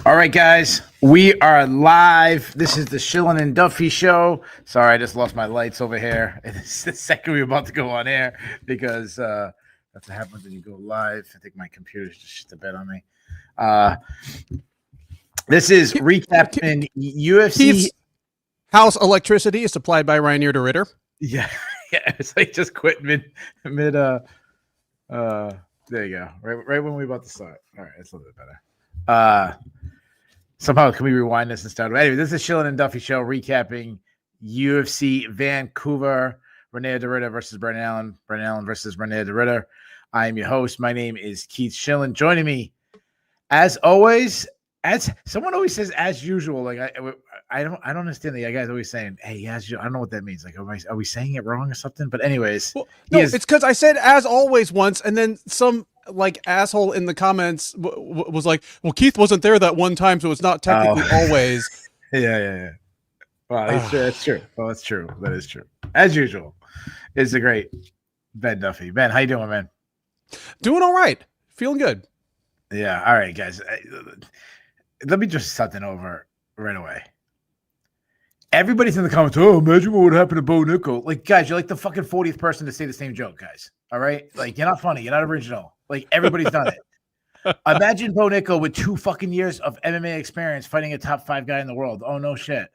All right, guys, we are live. This is the Shillan and Duffy show. Sorry, I just lost my lights over here. It's the second we're about to go on air because that's what happens when you go live. I think my computer's just shit the bed on me. This is recapping UFC. Keith's house electricity is supplied by Reinier De Ridder. Yeah, it's like just quit mid. There you go. Right when we're about to start. All right, it's a little bit better. Somehow, can we rewind this and start? Anyway, this is Shillan and Duffy show recapping UFC Vancouver. Reinier De Ridder versus Brendan Allen. Brendan Allen versus Reinier De Ridder. I am your host. My name is Keith Shillan. Joining me, as always, as someone always says, as usual. Like I don't understand the guy's always saying, "Hey, as usual." I don't know what that means. Like, are we saying it wrong or something? But anyways, well, no, it's because I said "as always" once, and then some like asshole in the comments was like, "Well, Keith wasn't there that one time, so it's not technically always." Yeah. Well, that's true. Well, that's true. That is true. As usual, it's a great Ben Duffy. Ben, how you doing, man? Doing all right. Feeling good. Yeah. All right, guys. Let me just start something over right away. Everybody's in the comments. Oh, imagine what would happen to Bo Nickel. Like, guys, you're like the fucking 40th person to say the same joke, guys. All right? Like, you're not funny. You're not original. Like, everybody's done it. Imagine Bo Nickel with 2 fucking years of MMA experience fighting a top 5 guy in the world. Oh, no shit.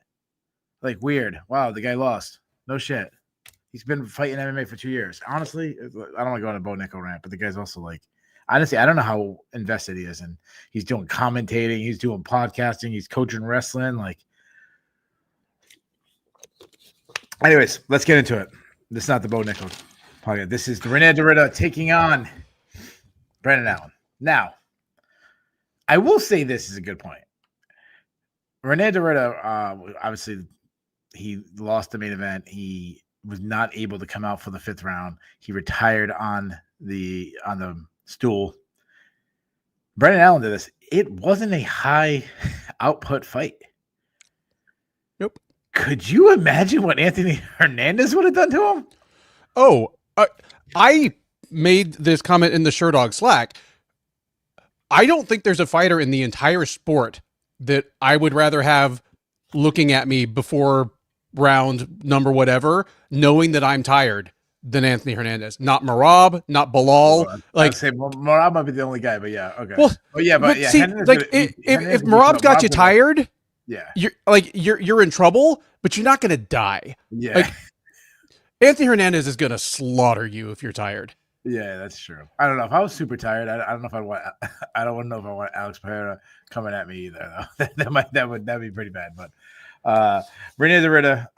Like, weird. Wow, the guy lost. No shit. He's been fighting MMA for 2 years. Honestly, I don't want to go on a Bo Nickel rant, but the guy's also like, honestly, I don't know how invested he is. And he's doing commentating. He's doing podcasting. He's coaching wrestling. Like, anyways, let's get into it. This is not the Bo Nickel podcast. This is the Reinier De Ridder taking on Brendan Allen. Now, I will say this is a good point. Reinier De Ridder, obviously, he lost the main event. He was not able to come out for the 5th round. He retired on the stool. Brendan Allen did this. It wasn't a high output fight. Nope. Could you imagine what Anthony Hernandez would have done to him? Oh, I made this comment in the Sherdog Slack. I don't think there's a fighter in the entire sport that I would rather have looking at me before round number whatever, knowing that I'm tired, than Anthony Hernandez. Not Merab, not Bilal. Like, I'd say Merab might be the only guy, but yeah, okay. Well, but see, like if Merab's got you tired, yeah, you're in trouble, but you're not gonna die. Yeah, like, Anthony Hernandez is gonna slaughter you if you're tired. Yeah, that's true. I don't know if I was super tired. I don't know if I want. I don't know if I want Alex Pereira coming at me either. Though that'd be pretty bad. But Reinier De Ridder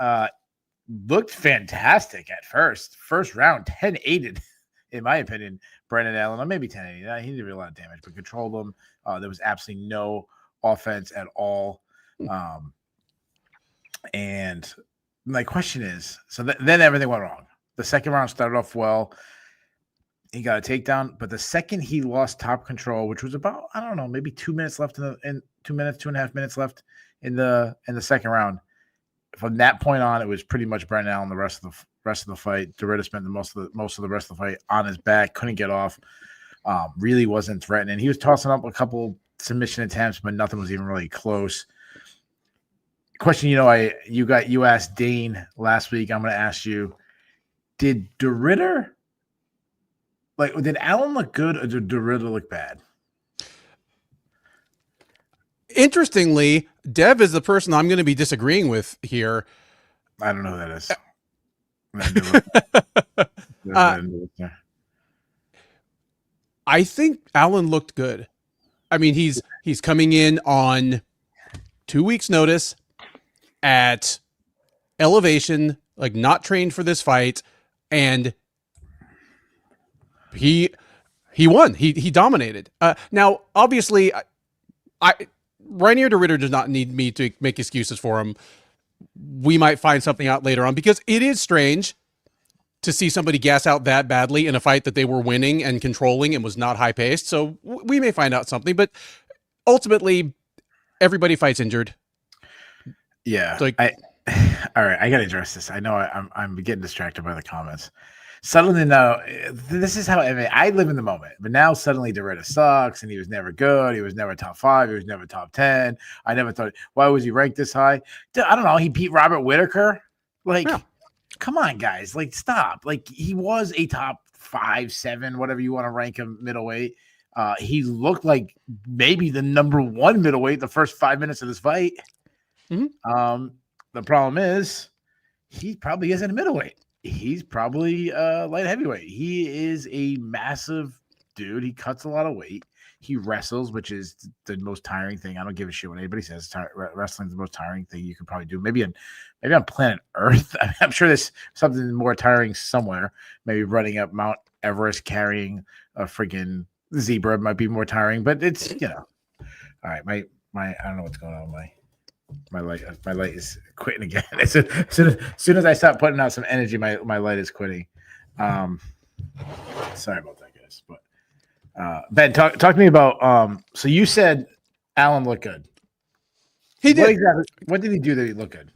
looked fantastic at first round, 10-8 in my opinion. Brendan Allen, or maybe 10-8. He didn't do a lot of damage, but controlled him. There was absolutely no offense at all. And my question is, so then everything went wrong. The second round started off well. He got a takedown, but the second he lost top control, which was about, I don't know, maybe 2 minutes left in 2.5 minutes left in the second round. From that point on, it was pretty much Brendan Allen the rest of the fight. De Ridder spent most of the rest of the fight on his back, couldn't get off. Really wasn't threatening. He was tossing up a couple submission attempts, but nothing was even really close. Question, you asked Dane last week. I'm going to ask you: did De Ridder? Did Allen look good or did De Ridder look bad? Interestingly, Dev is the person I'm going to be disagreeing with here. I don't know who that is. I think Allen looked good. I mean, he's coming in on 2 weeks' notice at elevation, like not trained for this fight, and he won. He dominated. Now, obviously, Reinier De Ridder does not need me to make excuses for him. We might find something out later on, because it is strange to see somebody gas out that badly in a fight that they were winning and controlling and was not high paced. So we may find out something, but ultimately everybody fights injured. Yeah. All right. I got to address this. I know I'm getting distracted by the comments. suddenly now this is how I live in the moment. But now suddenly De Ridder sucks, and he was never good. He was never top 5. He was never top 10. I never thought. Why was he ranked this high? I don't know. He beat Robert Whitaker. Like, come on, guys. Like, stop. Like, he was a top 5, 7, whatever you want to rank him, middleweight. He looked like maybe the number 1 middleweight the first 5 minutes of this fight. Mm-hmm. The problem is he probably isn't a middleweight. He's probably light heavyweight. He is a massive dude. He cuts a lot of weight. He wrestles, which is the most tiring thing. I don't give a shit what anybody says. Wrestling is the most tiring thing you can probably do. Maybe on planet Earth. I mean, I'm sure there's something more tiring somewhere. Maybe running up Mount Everest carrying a freaking zebra might be more tiring. But it's all right. My I don't know what's going on with my light is quitting again. As soon as I stop putting out some energy, my light is quitting. Sorry about that, guys. But Ben, talk to me about so you said Allen looked good. He did. What did he do that he looked good?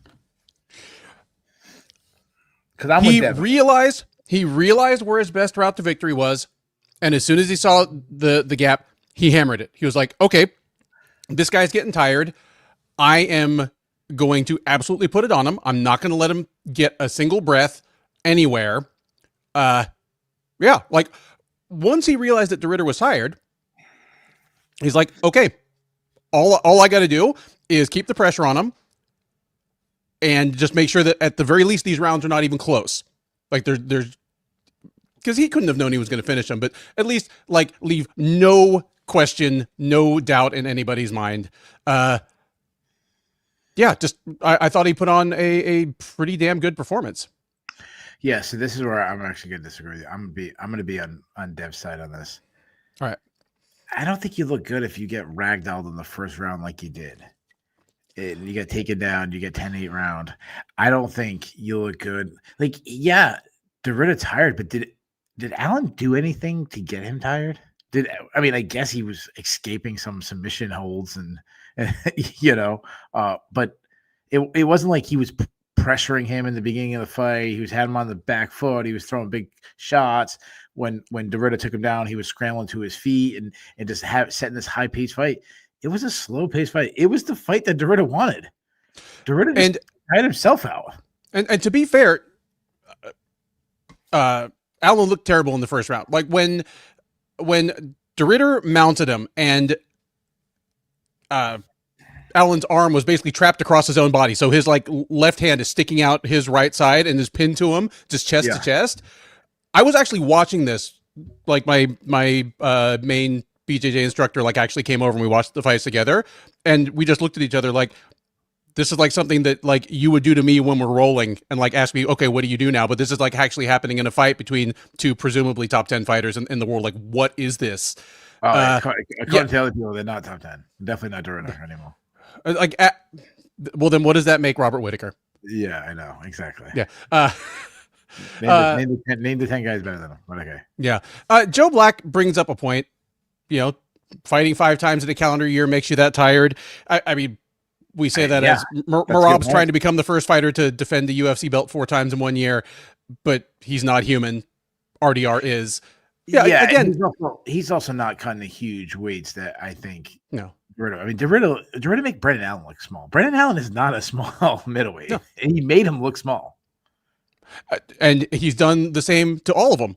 Because he realized where his best route to victory was, and as soon as he saw the gap, he hammered it. He was like, okay, this guy's getting tired. I am going to absolutely put it on him. I'm not going to let him get a single breath anywhere. Like once he realized that De Ridder was tired, he's like, okay, all I got to do is keep the pressure on him and just make sure that at the very least, these rounds are not even close. Like there's because he couldn't have known he was going to finish them, but at least like leave no question, no doubt in anybody's mind. I thought he put on a pretty damn good performance. Yeah, so this is where I'm actually going to disagree with you. I'm going to be on Dev's side on this. All right. I don't think you look good if you get ragdolled in the first round like you did. You get taken down, you get 10-8 round. I don't think you look good. Like, yeah, De Ridder tired, but did Allen do anything to get him tired? I guess he was escaping some submission holds and but it wasn't like he was pressuring him in the beginning of the fight. He had him on the back foot. He was throwing big shots. When De Ridder took him down, he was scrambling to his feet and just setting this high pace fight. It was a slow pace fight. It was the fight that De Ridder wanted. De Ridder just tired himself out. And to be fair, Allen looked terrible in the first round. Like when De Ridder mounted him and Allen's arm was basically trapped across his own body. So his like left hand is sticking out his right side and is pinned to him, just chest to chest. I was actually watching this, like my main BJJ instructor like actually came over and we watched the fights together, and we just looked at each other like, this is like something that like you would do to me when we're rolling and like ask me, okay, what do you do now? But this is like actually happening in a fight between two presumably top 10 fighters in the world. Like, what is this? According to other people, they're not top 10. Definitely not De Ridder anymore. Well, then what does that make Robert Whitaker? Yeah, I know. Exactly. Yeah. Name the 10 guys better than him. But okay. Yeah. Joe Black brings up a point. Fighting 5 times in a calendar year makes you that tired. I mean, we say that as Merab's trying to become the first fighter to defend the UFC belt 4 times in 1 year, but he's not human. RDR is. Yeah. Again, he's also not cutting the huge weights that I think. No. De Ridder make Brendan Allen look small. Brendan Allen is not a small middleweight. No. And he made him look small. And he's done the same to all of them.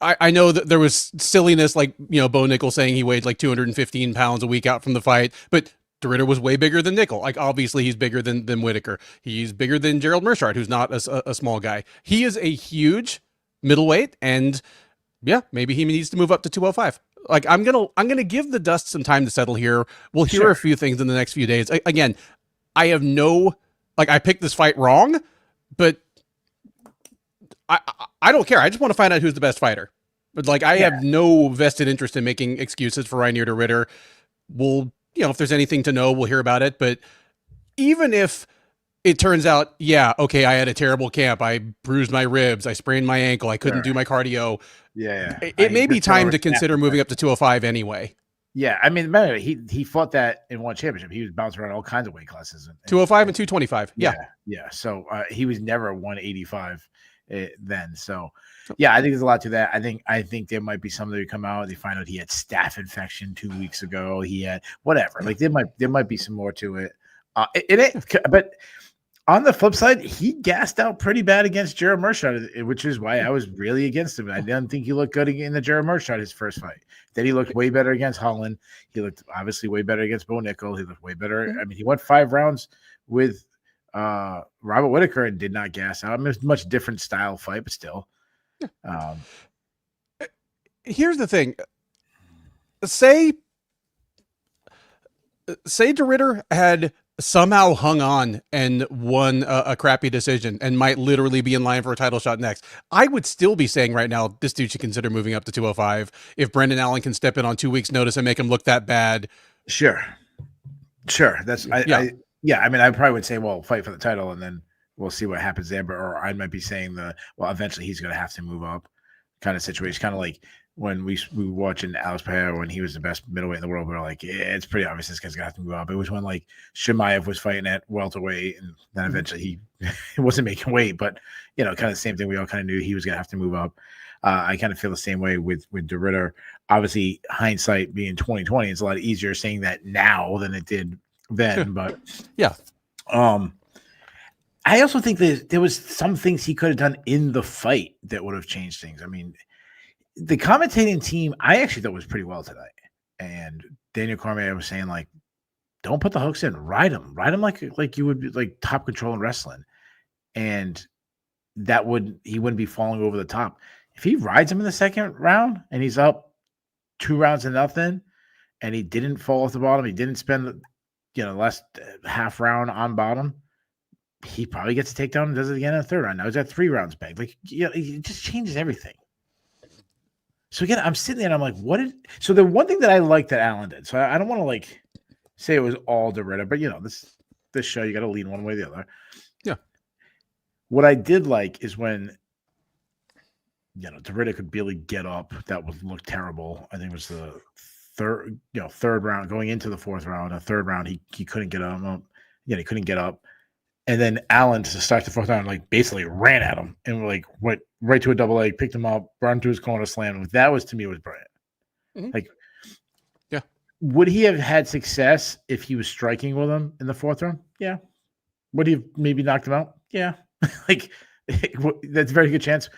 I know that there was silliness, like, Bo Nickel saying he weighed like 215 pounds a week out from the fight, but De Ridder was way bigger than Nickel. Like, obviously he's bigger than Whitaker. He's bigger than Gerald Meerschaert, who's not a small guy. He is a huge middleweight, and yeah, maybe he needs to move up to 205. Like, I'm gonna give the dust some time to settle here. We'll hear a few things in the next few days. Again, I have I picked this fight wrong, but I don't care. I just want to find out who's the best fighter. But I have no vested interest in making excuses for Reinier De Ridder. We'll, if there's anything to know, we'll hear about it. But even if it turns out, okay, I had a terrible camp. I bruised my ribs. I sprained my ankle. I couldn't do my cardio. Yeah. It may be time to consider moving up to 205 anyway. Yeah, I mean, he fought that in one championship. He was bouncing around all kinds of weight classes. 205 and 225. Yeah. So he was never 185 then. So, yeah, I think there's a lot to that. I think there might be some that come out. They find out he had staph infection 2 weeks ago. He had whatever. Like there might be some more to it. But on the flip side, he gassed out pretty bad against Jared Mershot, which is why I was really against him. I didn't think he looked good in the Jared Mershot, his first fight. Then he looked way better against Holland. He looked obviously way better against Bo Nickel. He looked way better. I mean, he went 5 rounds with Robert Whitaker and did not gas out. I mean, it was a much different style fight, but still. Here's the thing. Say De Ridder had somehow hung on and won a crappy decision and might literally be in line for a title shot next. I would still be saying right now, this dude should consider moving up to 205. If Brendan Allen can step in on 2 weeks notice and make him look that bad. Sure. That's, I mean, I probably would say, well, fight for the title and then we'll see what happens there. But, or I might be saying eventually he's going to have to move up kind of situation. Kind of like when we were watching Alex Pereira when he was the best middleweight in the world, we were like, yeah, it's pretty obvious this guy's gonna have to move up. It was when like Chimaev was fighting at welterweight, and then eventually he wasn't making weight, but kind of the same thing. We all kind of knew he was gonna have to move up. I kind of feel the same way with De Ridder. Obviously, hindsight being 2020, it's a lot easier saying that now than it did then. But yeah, I also think that there was some things he could have done in the fight that would have changed things. I mean, the commentating team, I actually thought was pretty well tonight. And Daniel Cormier was saying, like, don't put the hooks in, ride him like you would be like top control in wrestling. And he wouldn't be falling over the top. If he rides him in the second round and he's up 2 rounds to nothing and he didn't fall off the bottom, he didn't spend, the last half round on bottom, he probably gets a takedown and does it again in the third round. Now he's got 3 rounds back. Like, it just changes everything. So again, I'm sitting there and I'm like, so the one thing that I liked that Allen did, so I don't want to like say it was all De Ridder, but this show, you got to lean one way or the other. Yeah. What I did like is when, De Ridder could barely get up. That would look terrible. I think it was the third round going into the fourth round, third round, he couldn't get up. He couldn't get up. And then Allen to start the fourth round, like basically ran at him and like went right to a double leg, picked him up, brought him to his corner, slammed him. That was, to me, was brilliant. Mm-hmm. Like, yeah. Would he have had success if he was striking with him in the fourth round? Yeah. Would he have maybe knocked him out? Yeah. Like, that's a very good chance.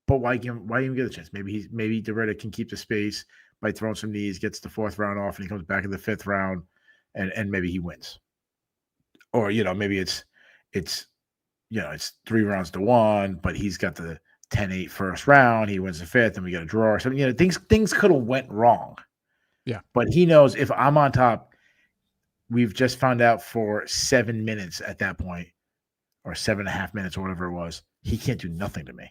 But why even get a chance? Maybe De Ridder can keep the space by throwing some knees, gets the fourth round off, and he comes back in the fifth round, and maybe he wins. Or, maybe it's 3 rounds to 1, but he's got the 10-8 first round. He wins the fifth, and we got a draw or something. Things could have went wrong. Yeah. But he knows if I'm on top, we've just found out for 7 minutes at that point, or 7.5 minutes, or whatever it was, he can't do nothing to me.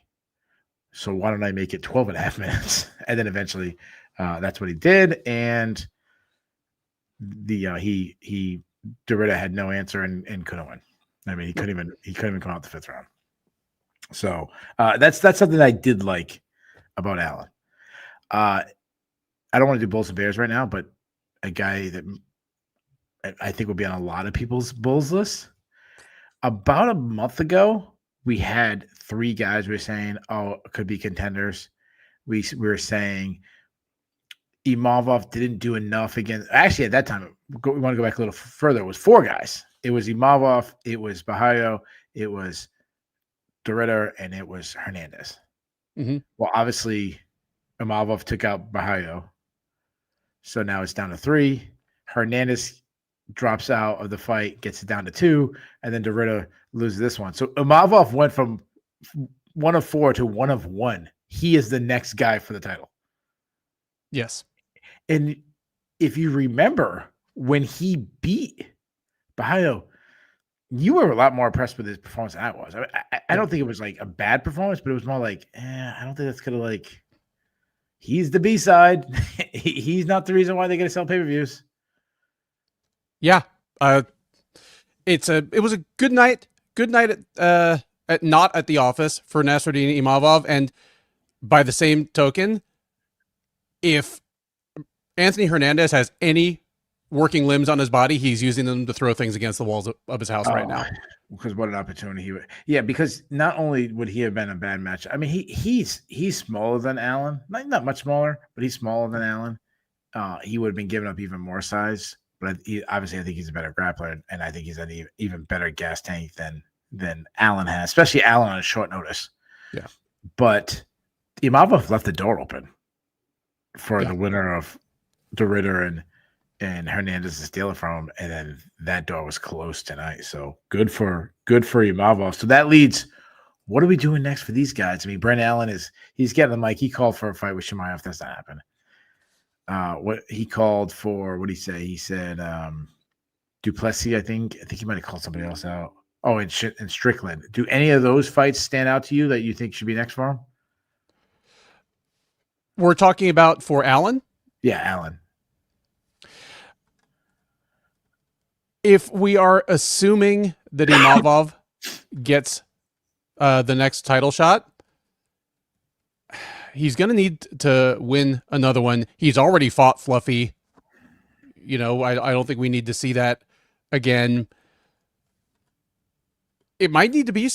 So why don't I make it 12.5 minutes? And then eventually that's what he did. And De Ridder had no answer and couldn't win. I mean, he couldn't even come out the fifth round. So that's something I did like about Allen. I don't want to do Bulls and Bears right now, but a guy that I think will be on a lot of people's Bulls list. About a month ago, we had 3 guys we were saying, could be contenders. We were saying Imavov didn't do enough against. Actually, at that time, we want to go back a little further. It was 4 guys. It was Imavov, it was Bahayo, it was De Ridder, and it was Hernandez. Mm-hmm. Well, obviously, Imavov took out Bahayo, so now it's down to 3. Hernandez drops out of the fight, gets it down to 2, and then De Ridder loses this one. So Imavov went from 1 of 4 to 1 of 1. He is the next guy for the title. Yes. And if you remember when he beat Bahayo, you were a lot more impressed with his performance than I was. I don't think it was like a bad performance, but it was more like, I don't think that's gonna like. He's the B side. He's not the reason why they gotta sell pay-per-views. Yeah. It was a good night. Good night at not at the office for Nasruddin Imavov, and by the same token, if Anthony Hernandez has any working limbs on his body, he's using them to throw things against the walls of his house right now. Because what an opportunity he would. Yeah, because not only would he have been a bad match. I mean, he's smaller than Allen, not much smaller, but he's smaller than Allen. He would have been giving up even more size. But obviously, I think he's a better grappler, and I think he's an even better gas tank than Allen has, especially Allen on short notice. Yeah. But Imavov left the door open for the winner of De Ridder and Hernandez to steal it from him, and then that door was closed tonight. So good for Imavov. So that leads. What are we doing next for these guys? I mean, Brent Allen he's getting the mic. He called for a fight with Chimaev. That's not happening. What he called for? What did he say? He said Duplessis. I think he might have called somebody else out. Oh, and Strickland. Do any of those fights stand out to you that you think should be next for him? We're talking about for Allen? Yeah, Allen. If we are assuming that Imavov gets the next title shot, he's going to need to win another one. He's already fought Fluffy. I don't think we need to see that again. It might need to be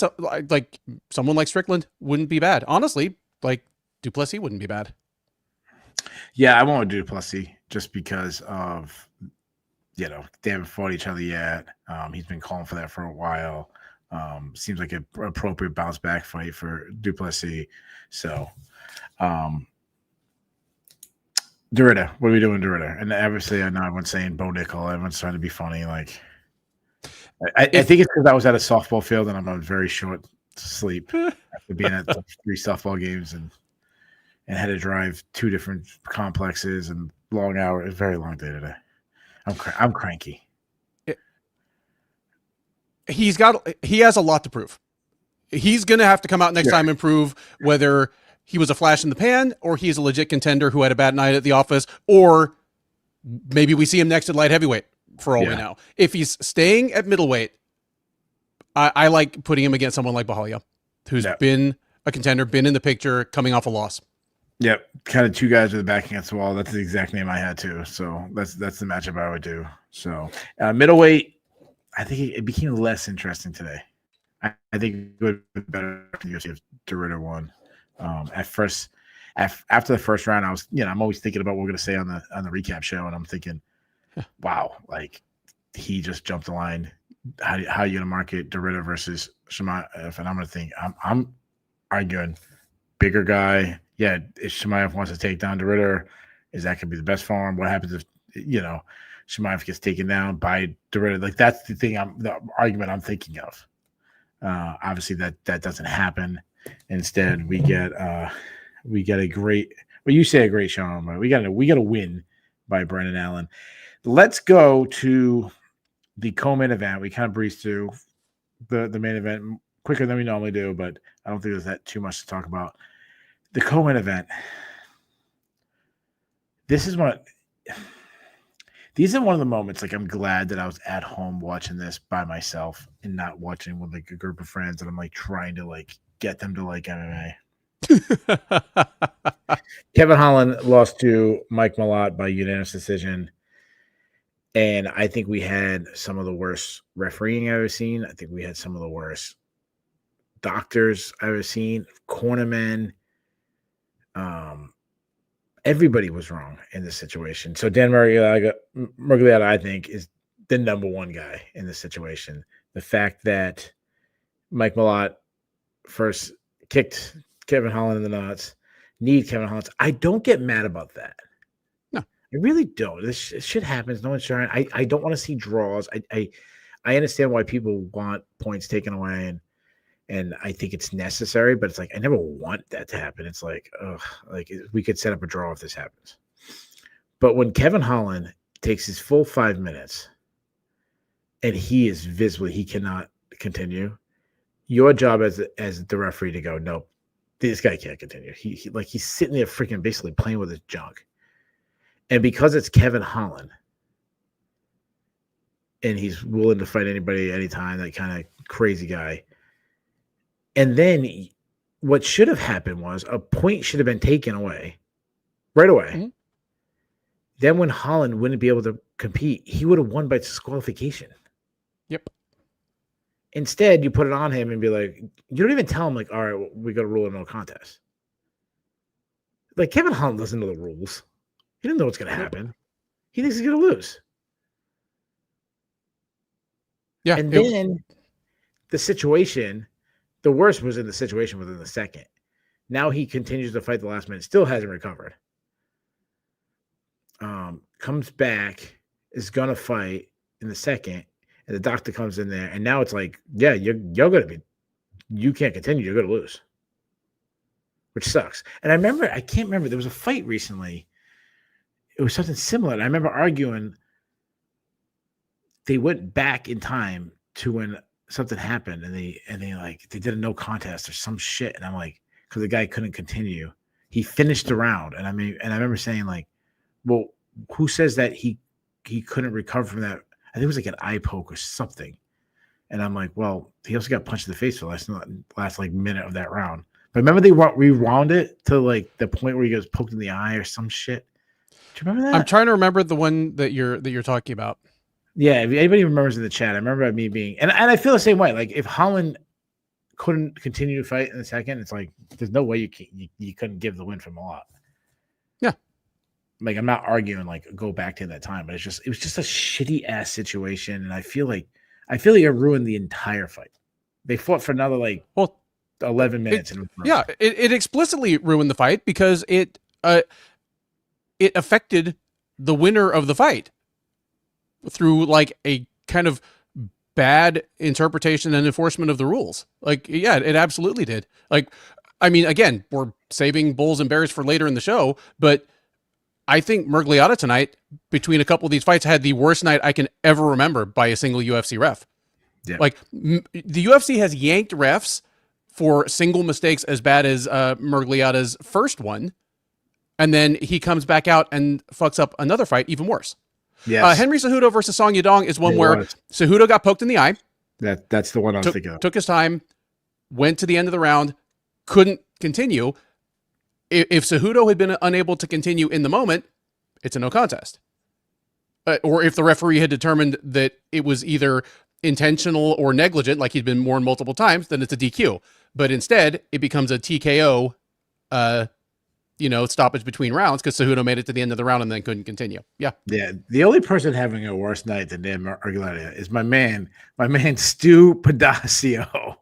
like someone like Strickland wouldn't be bad. Honestly, like Duplessis wouldn't be bad. Yeah, I won't do Duplessis just because of, they haven't fought each other yet. He's been calling for that for a while. Seems like an appropriate bounce back fight for Duplessis. So, De Ridder, what are we doing, De Ridder? And obviously, I know everyone's saying Bo Nickel. Everyone's trying to be funny. Like, I think it's because I was at a softball field and I'm on very short sleep after being at 3 softball games and had to drive 2 different complexes and long hours. Very long day today. I'm cranky. He has a lot to prove. He's going to have to come out next time and prove whether he was a flash in the pan or he's a legit contender who had a bad night at the office, or maybe we see him next at light heavyweight for all we know. If he's staying at middleweight, I like putting him against someone like Bahalia, who's been a contender, been in the picture, coming off a loss. Yep, kind of 2 guys with the back against the wall. That's the exact name I had too. So that's the matchup I would do. So middleweight, I think it became less interesting today. I think it would be better if De Ridder won. At first, after the first round, I was, I'm always thinking about what we're going to say on the recap show, and I'm thinking, wow, like he just jumped the line. How are you going to market De Ridder versus Chimaev? And I'm going to think, I'm arguing bigger guy. Yeah, if Chimaev wants to take down De Ridder, is that going to be the best for him? What happens if Chimaev gets taken down by De Ridder? Like that's the argument I'm thinking of. Obviously, that doesn't happen. Instead, we get a great. Well, you say a great showing, but we got a win by Brendan Allen. Let's go to the co-main event. We kind of breezed through the main event quicker than we normally do, but I don't think there's that too much to talk about. The co-main event. These are one of the moments. Like I'm glad that I was at home watching this by myself and not watching with like a group of friends, and I'm like trying to like get them to like MMA. Kevin Holland lost to Mike Malott by unanimous decision. And I think we had some of the worst refereeing I've ever seen. I think we had some of the worst doctors I've ever seen, cornermen. Everybody was wrong in this situation. So Dan Murgliata, I think, is the number one guy in this situation. The fact that Mike Malott first kicked Kevin Holland in the nuts, kneed Kevin Holland. I don't get mad about that. No, I really don't. This shit happens. No one's trying. I don't want to see draws. I understand why people want points taken away, and I think it's necessary, but it's like I never want that to happen. It's like, like we could set up a draw if this happens. But when Kevin Holland takes his full 5 minutes and he is visibly, he cannot continue, your job as the referee to go, no, this guy can't continue. He's sitting there freaking basically playing with his junk. And because it's Kevin Holland and he's willing to fight anybody anytime, that kind of crazy guy. And then what should have happened was a point should have been taken away right away. Mm-hmm. then when Holland wouldn't be able to compete, he would have won by disqualification. Yep. Instead, you put it on him and be like, you don't even tell him, like, all right, well, we got to rule a no contest. Like, Kevin Holland doesn't know the rules. He doesn't know what's going to happen. He thinks he's going to lose. Yeah. And then the situation, the worst was in the situation within the second. Now he continues to fight the last minute, still hasn't recovered. Comes back, is going to fight in the second, and the doctor comes in there, and now it's like, yeah, you're going to be, you can't continue, you're going to lose, which sucks. And I can't remember, there was a fight recently. It was something similar. And I remember arguing, they went back in time to when something happened, and they did a no contest or some shit. And I'm like, because the guy couldn't continue. He finished the round. And I remember saying, like, well, who says that he couldn't recover from that? I think it was like an eye poke or something. And I'm like, well, he also got punched in the face for the last like minute of that round. But remember they rewound it to like the point where he goes poked in the eye or some shit. Do you remember that? I'm trying to remember the one that you're talking about. Yeah, if anybody remembers in the chat, I remember me being, and I feel the same way. Like if Holland couldn't continue to fight in the second, it's like there's no way you couldn't give the win from a lot. Yeah, like I'm not arguing like go back to that time, but it was just a shitty ass situation, and I feel like it ruined the entire fight. They fought for another 11 minutes. It explicitly ruined the fight because it affected the winner of the fight through like a kind of bad interpretation and enforcement of the rules. Like, yeah, it absolutely did. Like, I mean, again, we're saving bulls and bears for later in the show, but I think Mergliata tonight, between a couple of these fights, had the worst night I can ever remember by a single UFC ref. Yeah. Like, the UFC has yanked refs for single mistakes as bad as Mergliata's first one, and then he comes back out and fucks up another fight even worse. Yes. Henry Cejudo versus Song Yadong is one where Cejudo got poked in the eye. That's the one I was thinking of. Took his time, went to the end of the round, couldn't continue. If Cejudo had been unable to continue in the moment, it's a no contest. Or if the referee had determined that it was either intentional or negligent, like he'd been warned multiple times, then it's a DQ. But instead, it becomes a TKO, stoppage between rounds because Cejudo made it to the end of the round and then couldn't continue. Yeah. Yeah. The only person having a worse night than Dan Mergliata is my man Stu Padacio.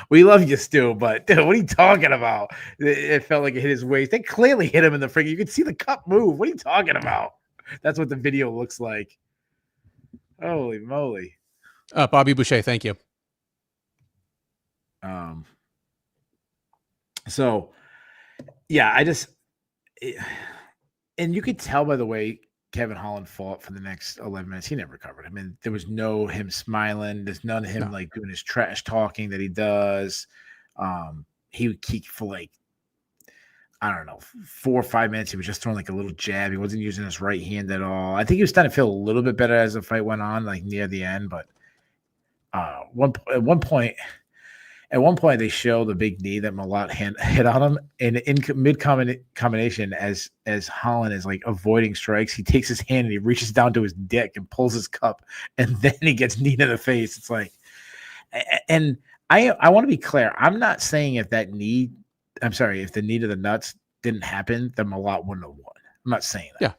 We love you, Stu, but dude, what are you talking about? It felt like it hit his waist. They clearly hit him in the freaking. You could see the cup move. What are you talking about? That's what the video looks like. Holy moly. Bobby Boucher, thank you. So yeah, and you could tell by the way Kevin Holland fought for the next 11 minutes. He never recovered. I mean, there was no him smiling. There's none of him like doing his trash talking that he does. He would keep for like, I don't know, 4 or 5 minutes. He was just throwing like a little jab. He wasn't using his right hand at all. I think he was starting to feel a little bit better as the fight went on, like near the end. But at one point, they show the big knee that Malott hit on him, and in mid combination, as Holland is like avoiding strikes, he takes his hand and he reaches down to his dick and pulls his cup, and then he gets kneed in the face. It's like, and I want to be clear. I'm not saying if the knee to the nuts didn't happen, then Malott wouldn't have won. I'm not saying that. Yeah.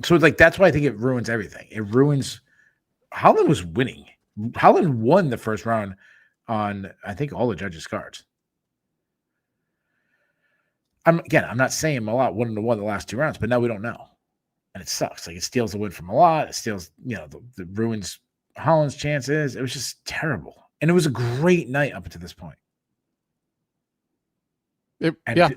So it's like that's why I think it ruins everything. It ruins. Holland was winning. Holland won the first round on, I think, all the judges' cards. I'm not saying Malott wouldn't have won the last 2 rounds, but now we don't know. And it sucks. Like, it steals the win from Malott. It steals, the ruins Holland's chances. It was just terrible. And it was a great night up until this point. I don't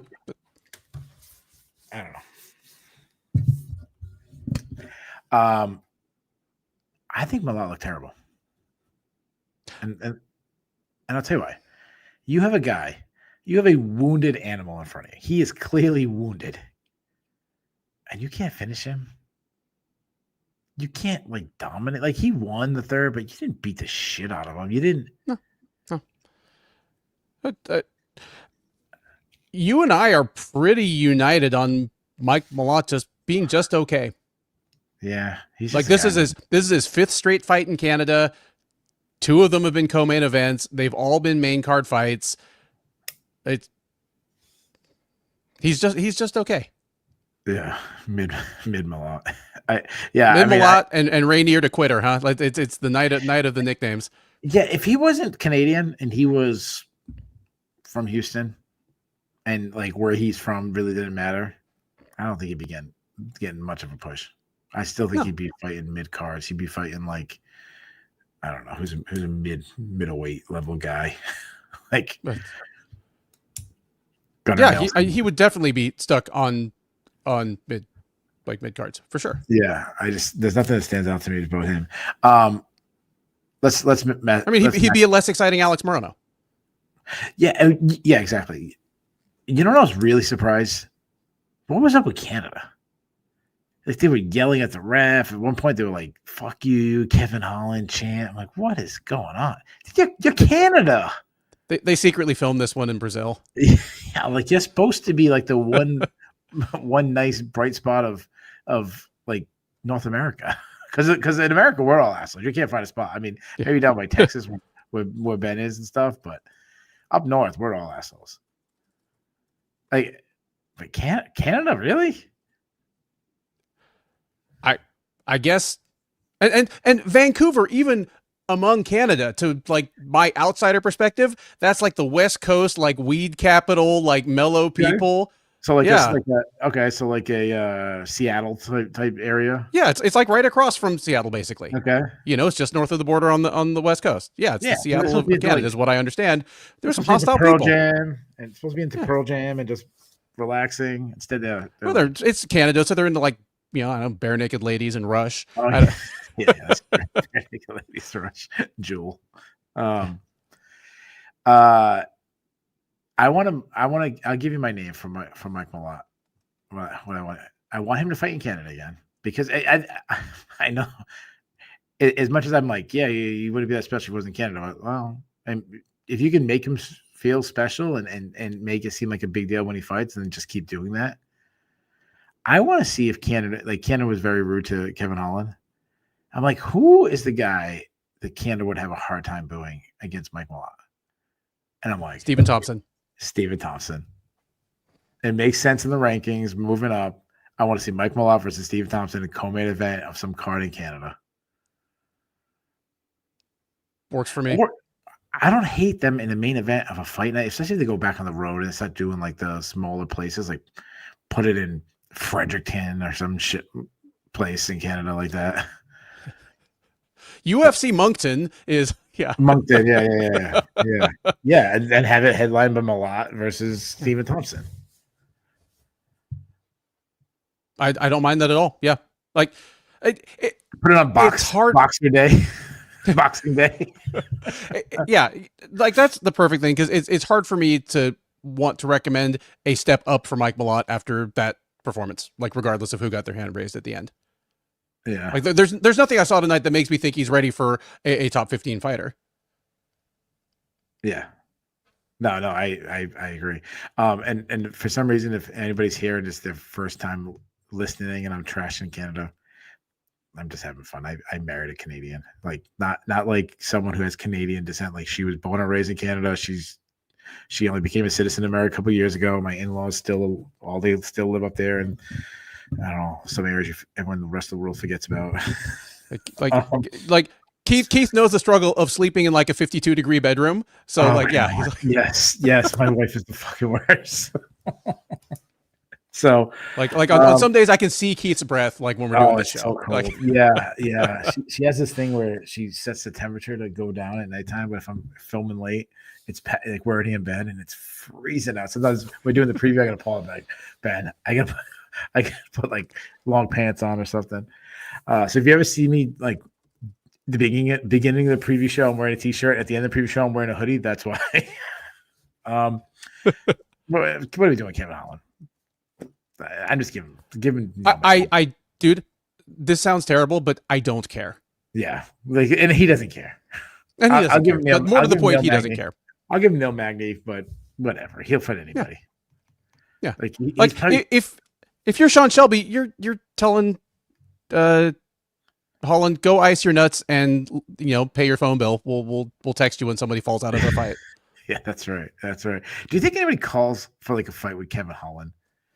know. I think Malott looked terrible. And I'll tell you why. You have a wounded animal in front of you. He is clearly wounded. And you can't finish him. You can't like dominate. Like, he won the third, but you didn't beat the shit out of him. You didn't. No. But, you and I are pretty united on Mike Malott just being just okay. Yeah, he's Like just this is his 5th straight fight in Canada. 2 of them have been co-main events. They've all been main card fights. He's just okay. yeah, mid Malott. Mid Malott and Reinier to quitter, huh? Like it's the night of the nicknames. Yeah, if he wasn't Canadian and he was from Houston, and like where he's from really didn't matter, I don't think he'd be getting much of a push. I still think he'd be fighting mid cards. He'd be fighting like, I don't know, who's a middleweight level guy. Like, yeah, he would definitely be stuck on mid cards for sure. Yeah, there's nothing that stands out to me about him. He'd be a less exciting Alex Morono. Yeah, exactly. You know what I was really surprised? What was up with Canada? Like they were yelling at the ref. At one point, they were like, "Fuck you, Kevin Holland" chant. I'm like, what is going on? You're Canada. They secretly filmed this one in Brazil. Yeah, like you're supposed to be like the one nice bright spot of like North America. Because in America, we're all assholes. You can't find a spot. I mean, maybe down by Texas where Ben is and stuff, but up north, we're all assholes. Like, but Canada, really? I guess, and Vancouver, even among Canada, to like my outsider perspective, that's like the West Coast, like weed capital, like mellow people. So like so like a Seattle type area. Yeah, it's like right across from Seattle, basically. Okay, it's just north of the border on the West Coast. Yeah, it's the Seattle of Canada, is what I understand. There's some hostile Pearl people. Jam, and it's supposed to be into Pearl Jam and just relaxing. Instead, it's Canada, so they're into like I don't know, bare naked ladies and Rush. Oh, yeah, that's bare naked ladies, Rush, Jewel. I'll give you my name for Mike Malott. What I want him to fight in Canada again, because I know as much as I'm like, yeah, you wouldn't be that special if it wasn't Canada. Well, and if you can make him feel special and make it seem like a big deal when he fights, then just keep doing that. I want to see if Canada was very rude to Kevin Holland. I'm like, who is the guy that Canada would have a hard time booing against Mike Malott? And I'm like, Stephen Thompson. It makes sense in the rankings, moving up. I want to see Mike Malott versus Stephen Thompson in a co-main event of some card in Canada. Works for me. I don't hate them in the main event of a fight night, especially if they go back on the road and start doing like the smaller places, like put it in Fredericton or some shit place in Canada like that. UFC Moncton is Moncton, yeah, and have it headlined by Malott versus Stephen Thompson. I don't mind that at all. Yeah, like put it on Boxing Day. Boxing Day. Yeah, like that's the perfect thing, because it's hard for me to want to recommend a step up for Mike Malott after that performance, like regardless of who got their hand raised at the end. Yeah, like there's nothing I saw tonight that makes me think he's ready for a top 15 fighter. Yeah, no, I agree. And for some reason, if anybody's here and it's their first time listening and I'm trashing Canada, I'm just having fun. I married a Canadian, like not like someone who has Canadian descent. Like she was born and raised in Canada. She only became a citizen in America a couple of years ago. My in-laws still live up there, and I don't know, some areas everyone the rest of the world forgets about. like Keith knows the struggle of sleeping in like a 52-degree bedroom. So he's like, yes, my wife is the fucking worst. So on some days I can see Keith's breath, like when we're doing this show. So cold. Yeah. She has this thing where she sets the temperature to go down at nighttime, but if I'm filming late, it's like we're already in bed and it's freezing out. Sometimes we're doing the preview, I gotta pull it back. Ben, I gotta put like long pants on or something. So if you ever see me like the beginning of the preview show, I'm wearing a t-shirt. At the end of the preview show, I'm wearing a hoodie. That's why. What are we doing, Kevin Holland? I'm just giving. Dude, this sounds terrible, but I don't care. Yeah, and he doesn't care. And he doesn't care. But more to the point, he doesn't care. I'll give him Neil Magny, but whatever. He'll fight anybody. Yeah. If If you're Sean Shelby, you're telling Holland, go ice your nuts and pay your phone bill. We'll text you when somebody falls out of a fight. Yeah, that's right. That's right. Do you think anybody calls for like a fight with Kevin Holland?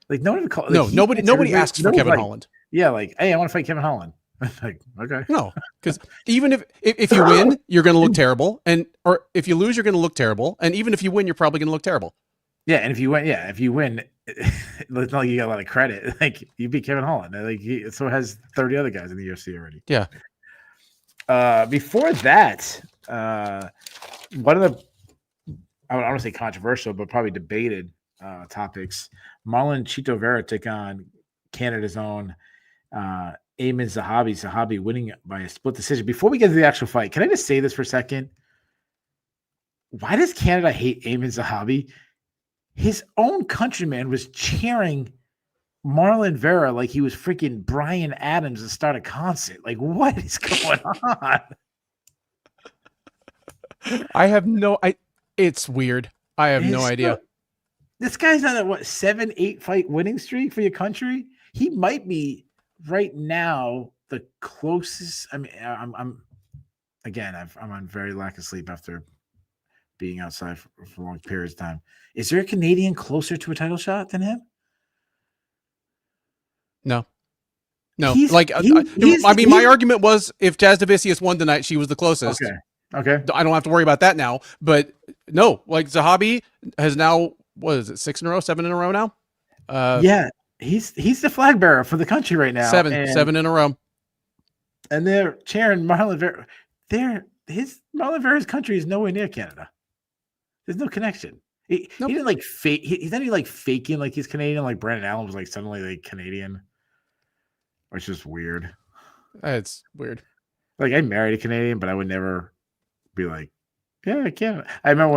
Like nobody calls. No, nobody asks for Kevin Holland. Yeah, like, hey, I want to fight Kevin Holland. Like, okay. No, because even if you win, you're going to look terrible, or if you lose, you're going to look terrible, and even if you win, you're probably going to look terrible. Yeah, and if you win, it's not like you got a lot of credit. Like you beat Kevin Holland. Like so has 30 other guys in the UFC already. Yeah. Before that, one of the I don't want to say controversial, but probably debated topics. Marlon Chito Vera took on Canada's own Amin Zahabi. Zahabi winning by a split decision. Before we get to the actual fight, can I just say this for a second? Why does Canada hate Amin Zahabi? His own countryman was cheering Marlon Vera like he was freaking Bryan Adams to start a concert. Like, what is going on? It's weird. I have no idea. This guy's on a 7-8 fight winning streak for your country. He might be right now the closest. I mean, I'm on very lack of sleep after being outside for long periods of time. Is there a Canadian closer to a title shot than him? No. My argument was if Jazz Davicius won tonight, she was the closest. Okay. I don't have to worry about that now. But no, like Zahabi has now, what is it, 7 in a row now? Yeah, he's the flag bearer for the country right now. 7 in a row. And they're cheering Marlon Vera. Marlon Vera's country is nowhere near Canada. There's no connection. He didn't like fake. He's not even like faking like he's Canadian. Like Brandon Allen was like suddenly like Canadian, which is weird. It's weird. Like I married a Canadian, but I would never be like, yeah, I can't. I remember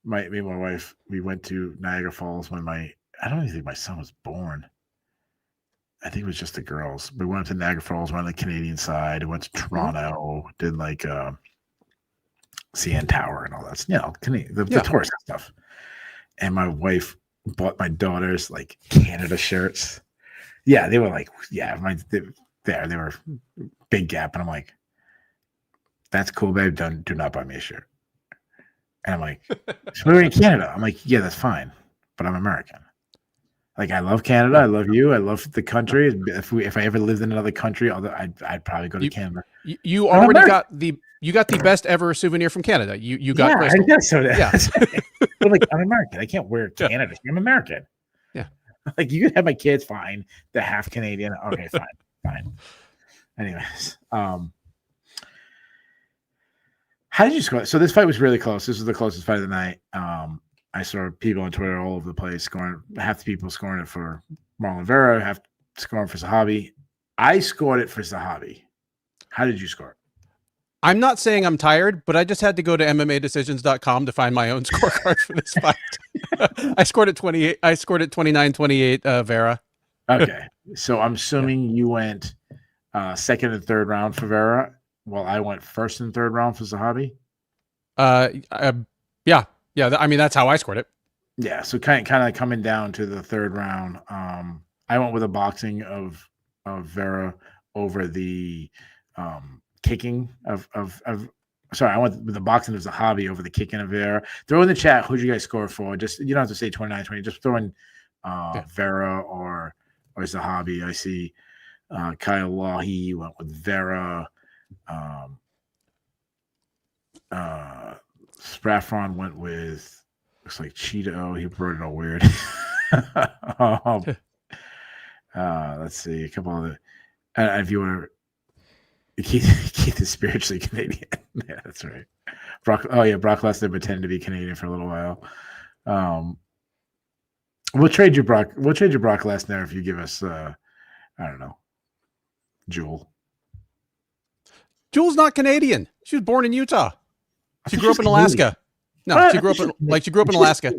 when me and my wife, we went to Niagara Falls when I don't even think my son was born. I think it was just the girls. We went to Niagara Falls, went on the Canadian side, went to Toronto, did like CN Tower and all that. The tourist stuff. And my wife bought my daughters like Canada shirts. Yeah, they were like, they were big gap. And I'm like, that's cool, babe. Do not buy me a shirt. And I'm like, so we're in Canada. I'm like, yeah, that's fine, but I'm American. Like, I love Canada. I love you. I love the country. If I ever lived in another country, I'd probably go to Canada. You already got the best ever souvenir from Canada. You got Crystal. I guess so. Yeah. But like, I'm American. I can't wear Canada. I'm American. Yeah. Like, you can have my kids. Fine. They're half Canadian. Okay, fine. Anyways, how did you score? So this fight was really close. This was the closest fight of the night. I saw people on Twitter all over the place scoring. Half the people scoring it for Marlon Vera, half scoring for Zahabi. I scored it for Zahabi. How did you score it? I'm not saying I'm tired, but I just had to go to MMAdecisions.com to find my own scorecard for this fight. I scored it 28. I scored it 29-28. Vera. Okay, so I'm assuming you went second and third round for Vera, while I went first and third round for Zahabi. Yeah. I mean, that's how I scored it. Yeah. So kind of coming down to the third round. I went with a boxing of Vera over the kicking of. Sorry, I went with the boxing of Zahabi over the kicking of Vera. Throw in the chat who'd you guys score for. Just you don't have to say 29-20. Just throw in Vera or Zahabi. I see Kyle Lahi went with Vera. Spraffron went with looks like Cheeto. He wrote it all weird. Let's see a couple of the. If you want to Keith is spiritually Canadian. Yeah, that's right. Brock Lesnar pretended to be Canadian for a little while. We'll trade you Brock Lesnar if you give us I don't know, Jewel. Jewel's not Canadian. She was born in Utah. She grew up in Alaska. No, she grew up in Alaska.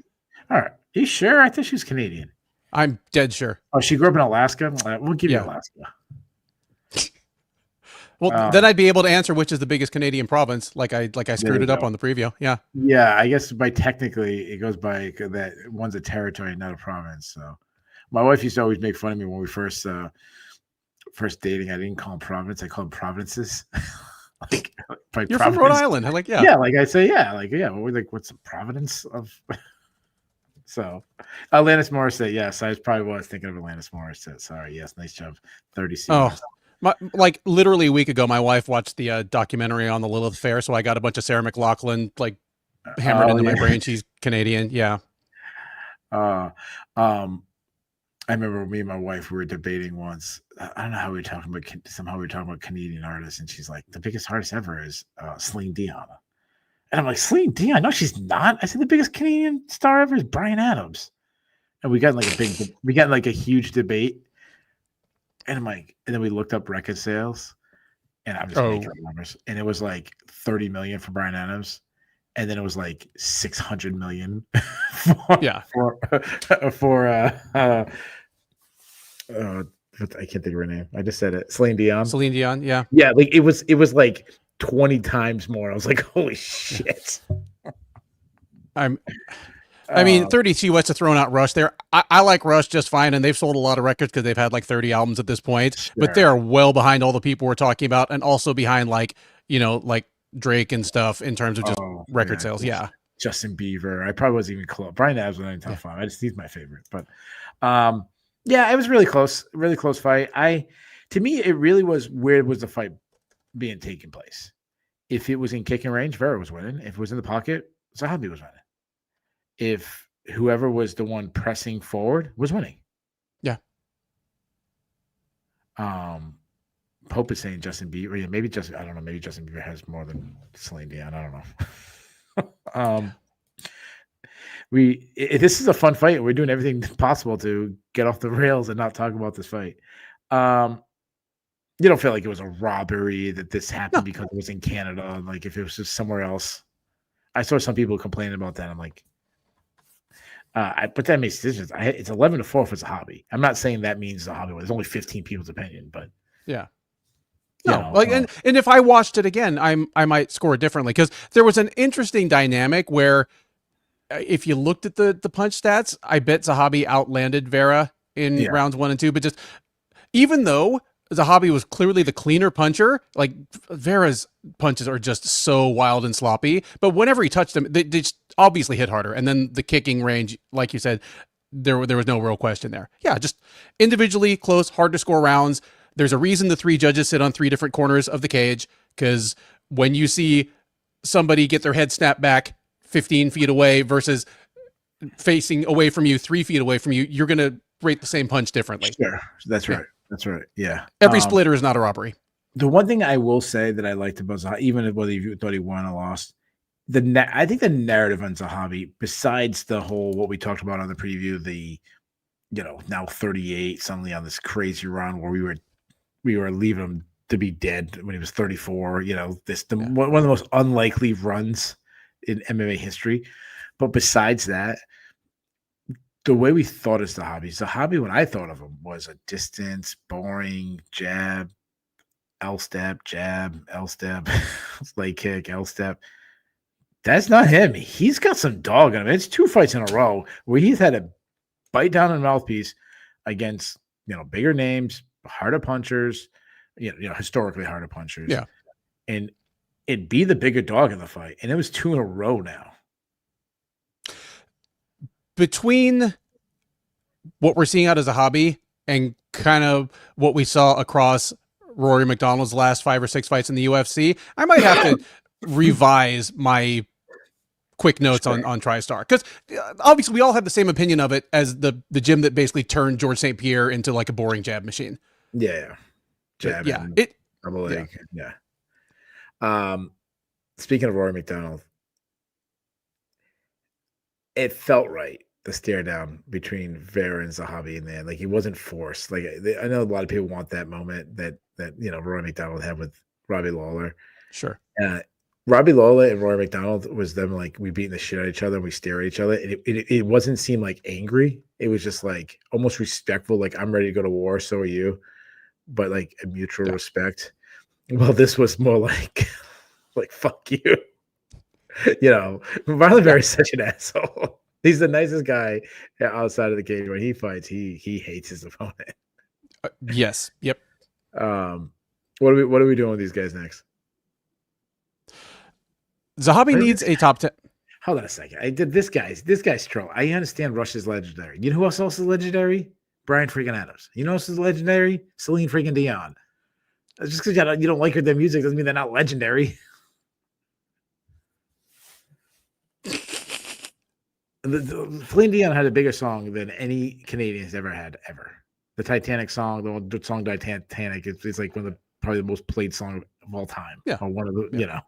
All right. Are you sure? I thought she was Canadian. I'm dead sure. Oh, she grew up in Alaska? We'll give you Alaska. Well, then I'd be able to answer which is the biggest Canadian province, like I screwed it up on the preview. Yeah. Yeah, I guess by technically it goes by that one's a territory, not a province. So My wife used to always make fun of me when we first dating. I didn't call them Providence. I called them Providences. Like by You're from Rhode Island. I'm like, yeah. Yeah, like I say, yeah, like yeah. Well, we're like, what's the Providence of? So, Alanis Morissette. Yes, I probably was thinking of Alanis Morissette. Sorry. Yes, nice job. 30 Oh, seconds. like literally a week ago, my wife watched the documentary on the Lilith Fair, so I got a bunch of Sarah McLachlan like hammered into my brain. She's Canadian. Yeah. I remember me and my wife, we were debating once. I don't know how we were talking about, somehow we were talking about Canadian artists, and she's like, the biggest artist ever is Celine Dion. And I'm like, Celine Dion? No, she's not. I said, the biggest Canadian star ever is Bryan Adams. And we got like a huge debate. And I'm like, and then we looked up record sales, and I'm just making up numbers. And it was like 30 million for Bryan Adams. And then it was like 600 million I can't think of her name. I just said it. Celine Dion. Celine Dion. Yeah. Yeah. Like it was like 20 times more. I was like, holy shit. I mean, 32 West have thrown out Rush there. I like Rush just fine, and they've sold a lot of records because they've had like 30 albums at this point. Sure. But they're well behind all the people we're talking about, and also behind like Drake and stuff in terms of just record sales. Yeah. Justin Bieber. I probably wasn't even close. Bryan Adams was not even top five. He's my favorite. But yeah, it was really close fight. To me, it really was where was the fight being taken place. If it was in kicking range, Vera was winning. If it was in the pocket, Zahabi was winning. If whoever was the one pressing forward was winning. Yeah. Pope is saying Justin Bieber. Yeah, maybe Justin. I don't know. Maybe Justin Bieber has more than Celine Dion. I don't know. This is a fun fight. We're doing everything possible to get off the rails and not talk about this fight. You don't feel like it was a robbery that this happened because it was in Canada. Like if it was just somewhere else. I saw some people complaining about that. I'm like, but that makes decisions. It's 11-4 for Zahabi. I'm not saying that means Zahabi. There's only 15 people's opinion, but yeah. No, and if I watched it again, I might score differently because there was an interesting dynamic where if you looked at the punch stats, I bet Zahabi outlanded Vera in rounds 1 and 2. But just even though Zahabi was clearly the cleaner puncher, like Vera's punches are just so wild and sloppy. But whenever he touched them, they just obviously hit harder. And then the kicking range, like you said, there was no real question there. Yeah, just individually close, hard to score rounds. There's a reason the 3 judges sit on 3 different corners of the cage, because when you see somebody get their head snapped back 15 feet away versus facing away from you 3 feet away from you, you're going to rate the same punch differently. Sure. That's right. That's right. Yeah. Every splitter is not a robbery. The one thing I will say that I liked about Zahabi, even whether you thought he won or lost, I think the narrative on Zahabi, besides the whole, what we talked about on the preview, the, now 38 suddenly on this crazy run where we were leaving him to be dead when he was 34, one of the most unlikely runs in MMA history. But besides that, the way we thought of Zahabi, when I thought of him, was a distance, boring, jab, L-step, jab, L-step, leg kick, L-step. That's not him. He's got some dog in him. It's 2 fights in a row where he's had a bite down on mouthpiece against, bigger names, harder punchers, historically harder punchers. Yeah. And it'd be the bigger dog in the fight. And it was 2 in a row now. Between what we're seeing out as a hobby and kind of what we saw across Rory McDonald's last 5 or 6 fights in the UFC, I might have to revise my quick notes on TriStar, because obviously we all have the same opinion of it as the gym that basically turned George St. Pierre into like a boring jab machine. Yeah. Jab. Yeah. Double leg. Yeah. Speaking of Rory McDonald, it felt right, the stare down between Vera and Zahabi in there. Like, he wasn't forced. Like, I know a lot of people want that moment that Rory McDonald had with Robbie Lawler. Sure. Robbie Lawler and Rory McDonald was them, like, we beating the shit out of each other and we stare at each other. And it wasn't seem like angry. It was just like almost respectful. Like, I'm ready to go to war. So are you. But like a mutual respect. Well, this was more like fuck you. Marlon Vera is such an asshole. He's the nicest guy outside of the cage. When he fights, he hates his opponent. Yes. Yep. What are we doing with these guys next? Zahabi needs a top 10. Hold on a second. I did this guy's troll. I understand Russia's legendary. You know who else is legendary? Brian freaking Adams. You know who else is legendary? Celine freaking Dion. Just because you don't like their music doesn't mean they're not legendary. Celine Dion had a bigger song than any Canadian's ever had, ever. The Titanic song, the song Titanic, it's like one of the probably the most played song of all time. Yeah. Or one of the, you know.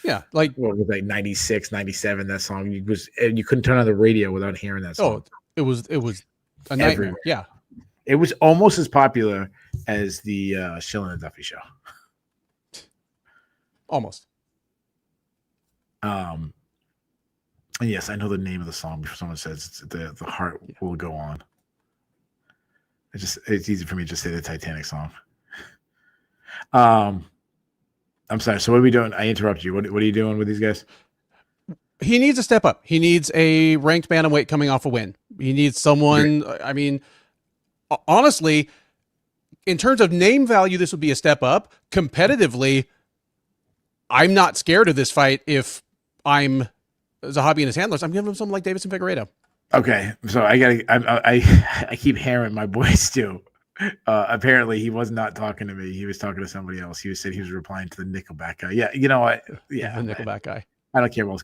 Yeah, like what was like 96, 97, that song. You couldn't turn on the radio without hearing that song. Oh, it was a nightmare. Everywhere. Yeah. It was almost as popular as the Shillan and Duffy show. Almost. And yes, I know the name of the song before someone says the heart will go on. It's easy for me to just say the Titanic song. I'm sorry. So what are we doing? I interrupted you. What are you doing with these guys? He needs a step up. He needs a ranked bantamweight coming off a win. He needs someone. Okay. I mean, honestly, in terms of name value, this would be a step up. Competitively, I'm not scared of this fight if I'm Zahabi and his handlers. I'm giving him something like Deiveson Figueiredo. Okay, so I keep hearing my boys do. Apparently he was not talking to me. He was talking to somebody else. He said he was replying to the Nickelback guy. Yeah, you know what? Yeah, the Nickelback guy. I don't care about.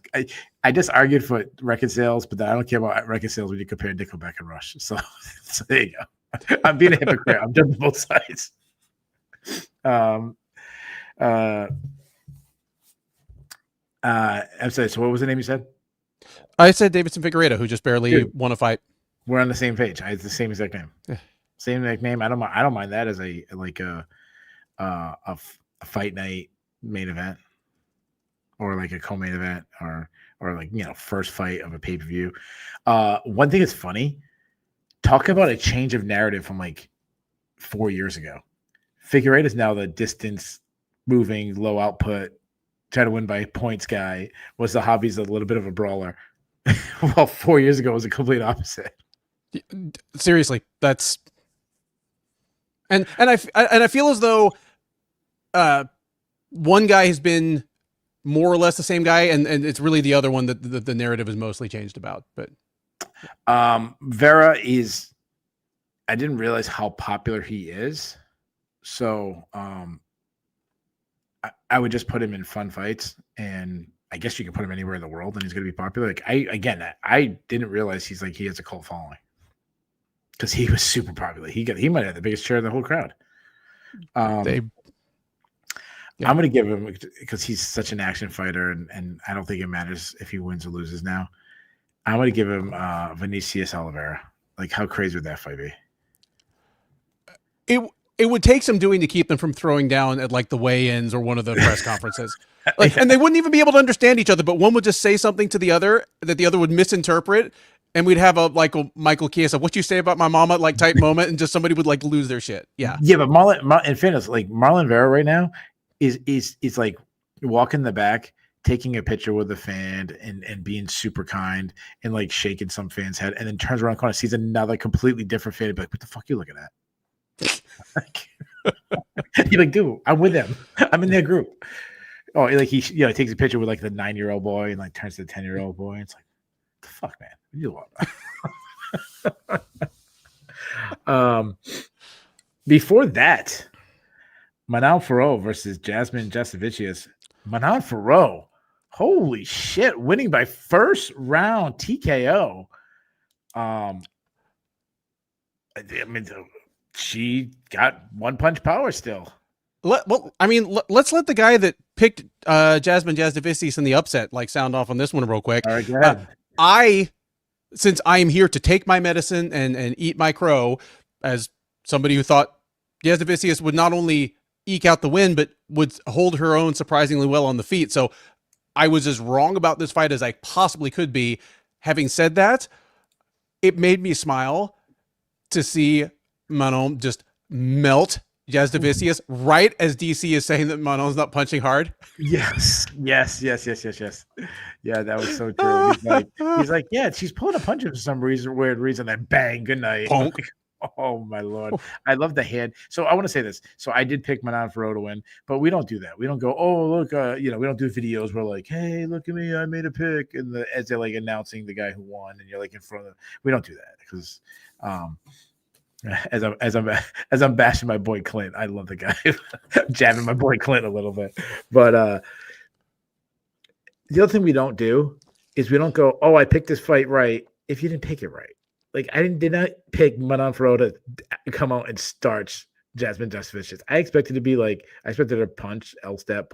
I just argued for record sales, but I don't care about record sales when you compare Nickelback and Rush. So there you go. I'm being a hypocrite. I'm jumping both sides. I'm sorry. So what was the name you said? I said Deiveson Figueiredo, who just barely won a fight. We're on the same page. It's the same exact name. Yeah. Same exact name. I don't mind that as a fight night main event, or like a co-main event, or like, you know, first fight of a pay-per-view. One thing that's funny, talk about a change of narrative from like 4 years ago. Figueiredo is now the distance moving, low output, try to win by points guy. Was the hobby's a little bit of a brawler. Well, 4 years ago it was a complete opposite. Seriously, that's and I feel as though one guy has been more or less the same guy, and it's really the other one that the narrative is mostly changed about. But Vera is, I didn't realize how popular he is, so I would just put him in fun fights, and I guess you can put him anywhere in the world and he's going to be popular. Like I didn't realize he has a cult following, because he was super popular. He might have the biggest share of the whole crowd. I'm going to give him, because he's such an action fighter, and I don't think it matters if he wins or loses now. I'm going to give him Vinicius Oliveira. Like, how crazy would that fight be? It would take some doing to keep them from throwing down at like the weigh-ins or one of the press conferences. Like, and they wouldn't even be able to understand each other, but one would just say something to the other that the other would misinterpret, and we'd have a Michael Chiesa, what you say about my mama, like type moment, and just somebody would like lose their shit. Yeah. Yeah, but in fairness, like Marlon Vera right now is like walking the back, taking a picture with a fan and being super kind and like shaking some fan's head, and then turns around the corner, sees another completely different fan, and be like, what the fuck are you looking at? You're like, dude, I'm with them. I'm in their group. Oh, like he takes a picture with like the 9-year-old boy and like turns to the 10-year-old boy. It's like, what the fuck, man? What you want? Before that, Manon Fiorot versus Jasmine Jasudavicius. Manon Fiorot, holy shit, winning by first round TKO. I mean, she got one punch power still. Let's let the guy that picked Jasmine Jasudavicius in the upset like sound off on this one real quick. All right, go ahead. Since I am here to take my medicine and eat my crow, as somebody who thought Jasudavicius would not only eke out the win, but would hold her own surprisingly well on the feet. So I was as wrong about this fight as I possibly could be. Having said that, it made me smile to see Manon just melt Jazz Davicius, right as DC is saying that Manon's not punching hard. Yes. Yeah, that was so true. He's like, yeah, she's pulling a punch for some weird reason. Then bang, good night. Bonk. Like, oh my lord, I love the hand. So I want to say this. So I did pick Manon Ferro to win, but we don't do that. We don't go, oh look, we don't do videos where like, hey, look at me, I made a pick, and as they're like announcing the guy who won, and you're like in front of them. We don't do that because, as I'm bashing my boy Clint, I love the guy. Jabbing my boy Clint a little bit, but the other thing we don't do is we don't go, oh, I picked this fight right if you didn't pick it right. Like I did not pick Manon Ferro to come out and starch Jasmine Jasvicius. I expected to be like, I expected her punch, L step.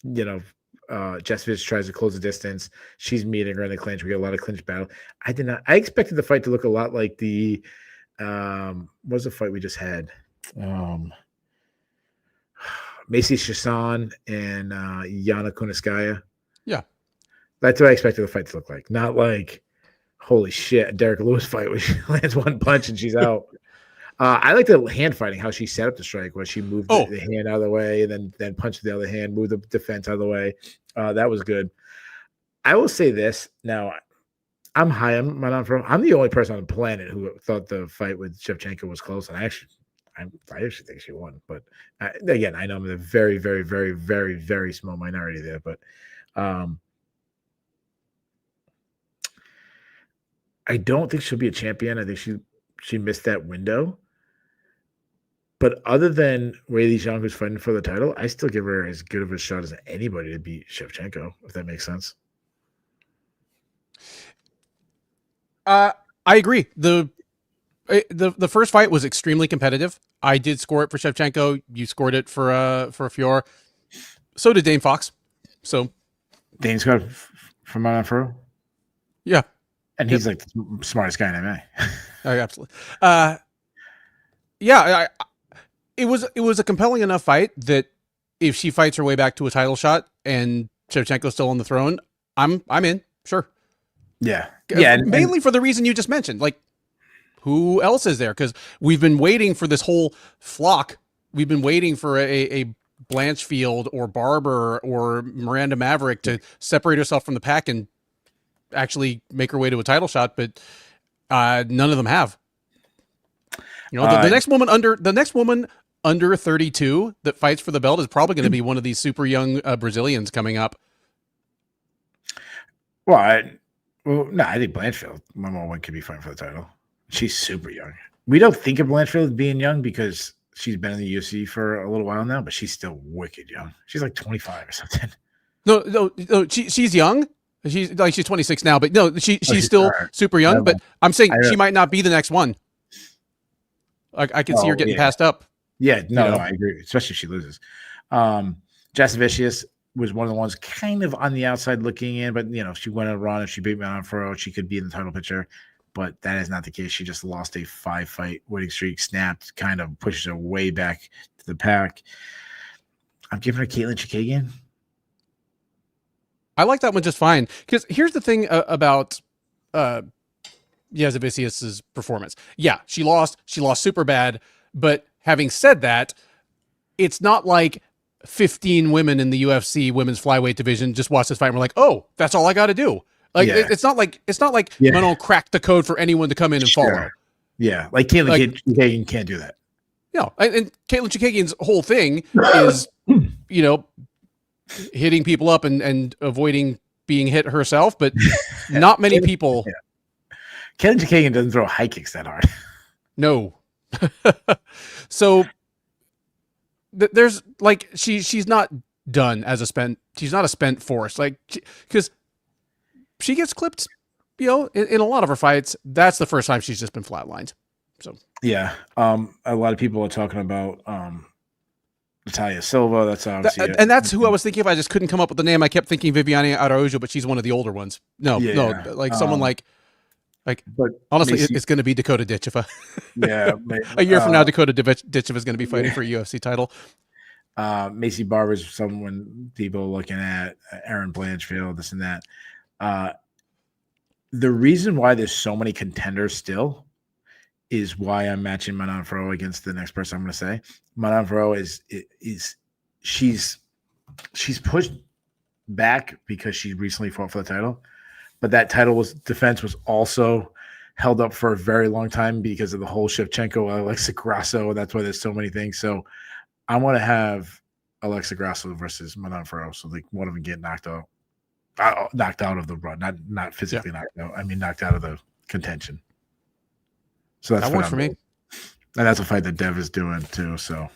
Jasvicius tries to close the distance. She's meeting her in the clinch. We get a lot of clinch battle. I did not. I expected the fight to look a lot like the what was the fight we just had? Macy Chiasson and Yana Kunitskaya. Yeah. That's what I expected the fight to look like. Not like, holy shit, Derek Lewis fight where she lands one punch and she's out. I like the hand fighting, how she set up the strike, where she moved the hand out of the way and then punched the other hand, moved the defense out of the way. That was good. I will say this. Now, I'm high on Manon Ferro. I'm the only person on the planet who thought the fight with Shevchenko was close, and I actually think she won. But again, I know I'm in a very, very, very, very, very small minority there. But I don't think she'll be a champion. I think she missed that window. But other than Weili Zhang, who's fighting for the title, I still give her as good of a shot as anybody to beat Shevchenko, if that makes sense. I agree. The first fight was extremely competitive. I did score it for Shevchenko. You scored it for Fior. So did Dane Fox. So Dane scored from Manon Ferro? Yeah. And he's like the smartest guy in MMA. Oh, absolutely. It was a compelling enough fight that if she fights her way back to a title shot and Shevchenko's still on the throne, I'm in. Sure. Yeah. Mainly for the reason you just mentioned. Like, who else is there? Because we've been waiting for this whole flock. We've been waiting for a Blanchfield or Barber or Miranda Maverick to separate herself from the pack and actually make her way to a title shot, but none of them have. The next woman under 32 that fights for the belt is probably going to be one of these super young Brazilians coming up. Well, I think Blanchfield, one could be fighting for the title. She's super young. We don't think of Blanchfield as being young because she's been in the UFC for a little while now, but she's still wicked young. She's like 25 or something. No, she's young. She's 26 now, but no, she's still super young. But I'm saying she might not be the next one. I can see her getting passed up. Yeah, no, I agree, especially if she loses. Jasvicius was one of the ones kind of on the outside looking in, but if she went on a run, if she beat Manon Ferro, she could be in the title picture. But that is not the case. She just lost a 5-fight winning streak, snapped, kind of pushes her way back to the pack. I'm giving her Katlyn Chookagian. I like that one just fine. Because here's the thing about Jasvicius's performance. Yeah, she lost super bad. But having said that, it's not like 15 women in the UFC women's flyweight division just watch this fight and we're like, oh, that's all I got to do. Like it's not like Manon cracked the code for anyone to come in and follow. Yeah, like Katlyn Chookagian can't do that. No, and Katlyn Chookagian's whole thing is, hitting people up and avoiding being hit herself, but not many people. Yeah. Katlyn Chookagian doesn't throw high kicks that hard. No. So there's like she's not done as she's not a spent force, like because she gets clipped, in a lot of her fights. That's the first time she's just been flatlined. So yeah, a lot of people are talking about Natalia Silva. That's obviously and that's who I was thinking. If I just couldn't come up with the name, I kept thinking Viviane Araújo, but she's one of the older ones. Someone like but honestly, it's going to be Dakota Ditcheva. A year from now, Dakota Ditcheva is going to be fighting for a UFC title. Macy Barber's someone people are looking at. Aaron Blanchfield, this and that. The reason why there's so many contenders still is why I'm matching Manon Farrow against the next person I'm going to say. Manon Farrow is she's pushed back because she recently fought for the title, but that defense was also held up for a very long time because of the whole Shevchenko, Alexa Grasso. That's why there's so many things. So I want to have Alexa Grasso versus Manon Farrow. So like one of them get knocked out of the run, not physically knocked out. I mean, knocked out of the contention. So that works for me. And that's a fight that Dev is doing too. So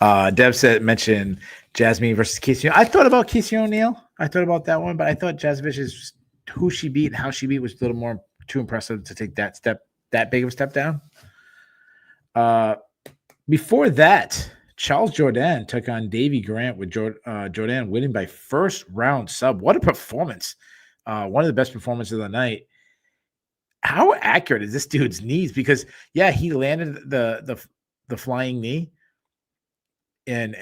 Dev mentioned Jasmine versus Casey. I thought about Casey O'Neill. I thought about that one, but I thought Jasmine, who she beat and how she beat, was a little more too impressive to take that big of a step down. Before that, Charles Jourdain took on Davey Grant, with Jourdain winning by first round sub. What a performance. One of the best performances of the night. How accurate is this dude's knees? Because he landed the flying knee, and